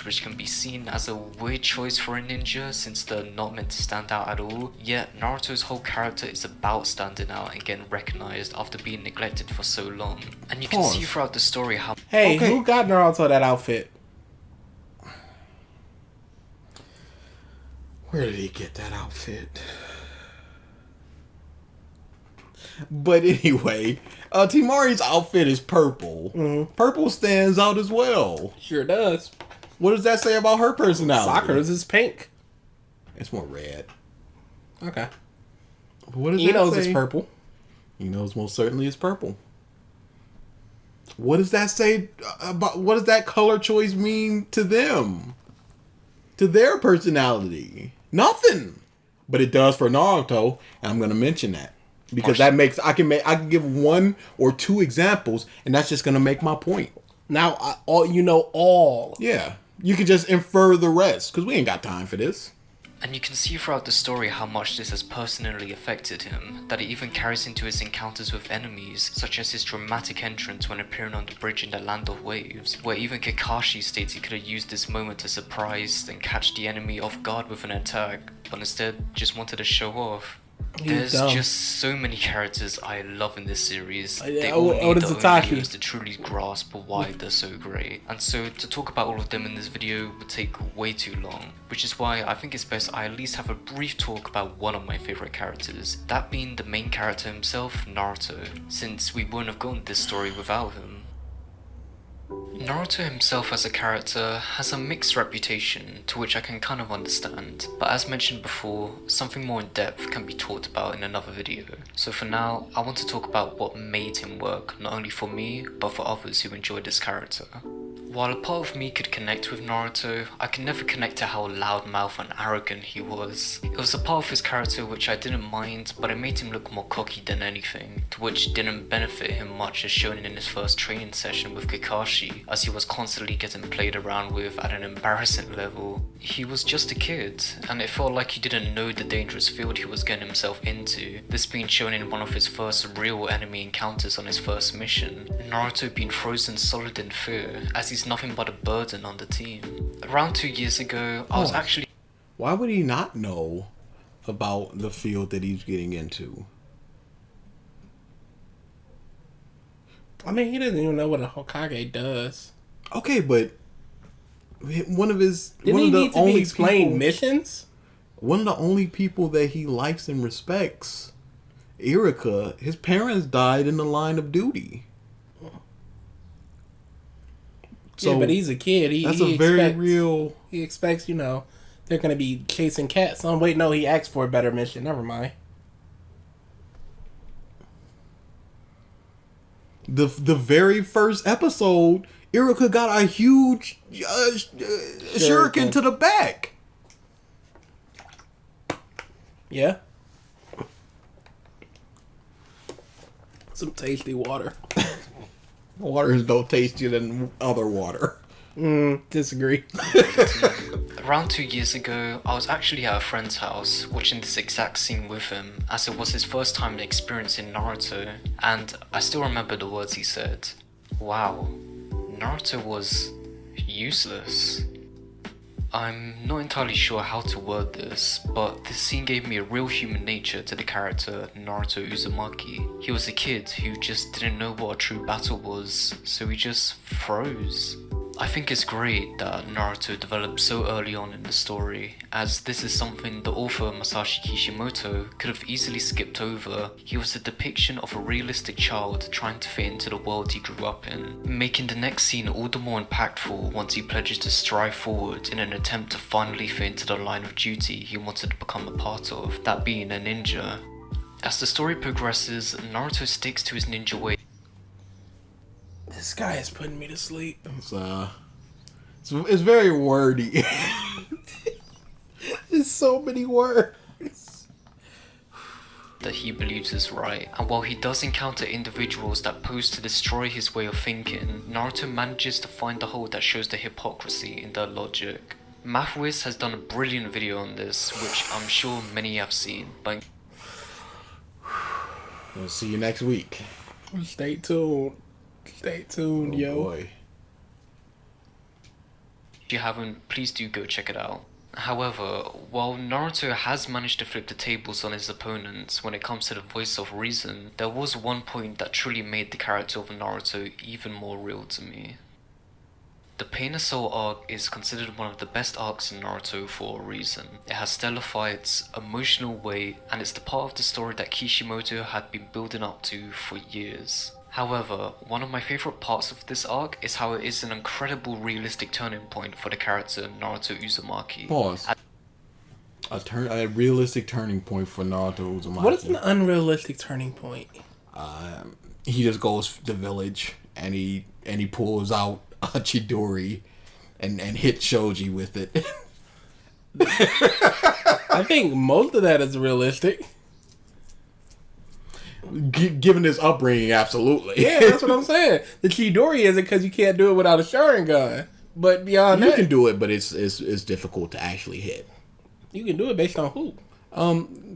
Which can be seen as a weird choice for a ninja since they're not meant to stand out at all, yet Naruto's whole character is about standing out and getting recognized after being neglected for so long. And you can see throughout the story how... Hey, Okay. who got Naruto that outfit? Where did he get that outfit? But anyway, Timari's outfit is purple. Mm-hmm. Purple stands out as well. Sure does. What does that say about her personality? Sakura's is pink. It's more red. Okay. What does Ino's that say? is purple. Ino's most certainly is purple. What does that say about, what does that color choice mean to them? To their personality? Nothing. But it does for Naruto, and I'm going to mention that. Because that makes, I can give one or two examples, and that's just going to make my point. Now, all. Yeah. You can just infer the rest, because we ain't got time for this. And you can see throughout the story how much this has personally affected him, that it even carries into his encounters with enemies, such as his dramatic entrance when appearing on the bridge in the Land of Waves, where even Kakashi states he could have used this moment to surprise and catch the enemy off guard with an attack, but instead just wanted to show off. There's just so many characters I love in this series. They all need their own videos to truly grasp why they're so great. And so to talk about all of them in this video would take way too long, which is why I think it's best I at least have a brief talk about one of my favourite characters, that being the main character himself, Naruto, since we wouldn't have gotten this story without him. Naruto himself as a character has a mixed reputation, to which I can kind of understand, but as mentioned before, something more in depth can be talked about in another video. So for now, I want to talk about what made him work, not only for me, but for others who enjoy this character. While a part of me could connect with Naruto, I could never connect to how loudmouth and arrogant he was. It was a part of his character which I didn't mind, but it made him look more cocky than anything, to which didn't benefit him much as shown in his first training session with Kakashi, as he was constantly getting played around with at an embarrassing level. He was just a kid, and it felt like he didn't know the dangerous field he was getting himself into, this being shown in one of his first real enemy encounters on his first mission, Naruto being frozen solid in fear, as he's nothing but a burden on the team. Around 2 years ago, I was actually... Why would he not know about the field that he's getting into? I mean, he doesn't even know what a Hokage does. Okay, but one of his missions? One of the only people that he likes and respects, Irika, his parents died in the line of duty. So, yeah, but he's a kid. He expects, they're going to be chasing cats. Oh, wait, no, he asked for a better mission. Never mind. The very first episode, Irika got a huge shuriken to the back. Yeah. Some tasty water. Water is no tastier than other water. Disagree. Around 2 years ago, I was actually at a friend's house, watching this exact scene with him, as it was his first time experiencing Naruto, and I still remember the words he said. Wow, Naruto was useless. I'm not entirely sure how to word this, but this scene gave me a real human nature to the character Naruto Uzumaki. He was a kid who just didn't know what a true battle was, so he just froze. I think it's great that Naruto developed so early on in the story, as this is something the author Masashi Kishimoto could have easily skipped over. He was a depiction of a realistic child trying to fit into the world he grew up in, making the next scene all the more impactful once he pledges to strive forward in an attempt to finally fit into the line of duty he wanted to become a part of, that being a ninja. As the story progresses, Naruto sticks to his ninja ways. This guy is putting me to sleep. It's very wordy. There's so many words. That he believes is right, and while he does encounter individuals that pose to destroy his way of thinking, Naruto manages to find the hole that shows the hypocrisy in their logic. MathWiz has done a brilliant video on this, which I'm sure many have seen, but We'll see you next week. Stay tuned. Stay tuned, Oh, yo. boy. if you haven't, please do go check it out. However, while Naruto has managed to flip the tables on his opponents when it comes to the voice of reason, there was one point that truly made the character of Naruto even more real to me. The Pain of Soul arc is considered one of the best arcs in Naruto for a reason. It has stellar fights, emotional weight, and it's the part of the story that Kishimoto had been building up to for years. However, one of my favourite parts of this arc is how it is an incredible realistic turning point for the character Naruto Uzumaki. Pause. A realistic turning point for Naruto Uzumaki. What is an unrealistic turning point? He just goes to the village and he pulls out a Chidori and hits Shoji with it. I think most of that is realistic. Given his upbringing, absolutely. Yeah, that's what I'm saying. The Chidori isn't because you can't do it without a Sharingan. But beyond You that, can do it, but it's difficult to actually hit. you can do it based on who?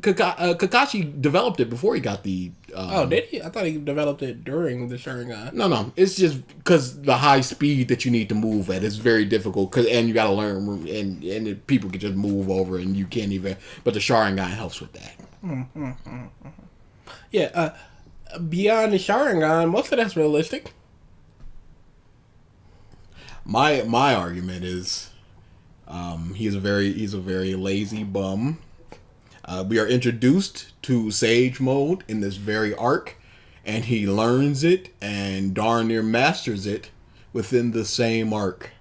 Kakashi developed it before he got the. Oh, did he? I thought he developed it during the Sharingan. No. It's just because the high speed that you need to move at is very difficult. And you got to learn, and people can just move over, and you can't even. But the Sharingan helps with that. Yeah, beyond the Sharingan, most of that's realistic. My argument is, he's a very lazy bum. We are introduced to Sage Mode in this very arc, and he learns it and darn near masters it within the same arc.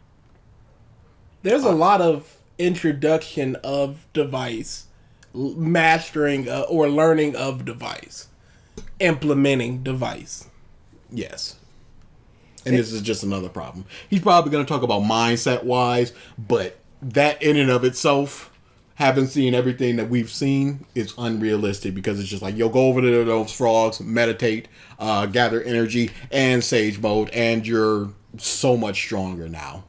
There's a lot of introduction of device, mastering or learning of device, implementing device. Yes. And this is just another problem. He's probably going to talk about mindset-wise, but that in and of itself, having seen everything that we've seen, is unrealistic because it's just like, yo, go over to those frogs, meditate, gather energy, and Sage Mode, and you're so much stronger now.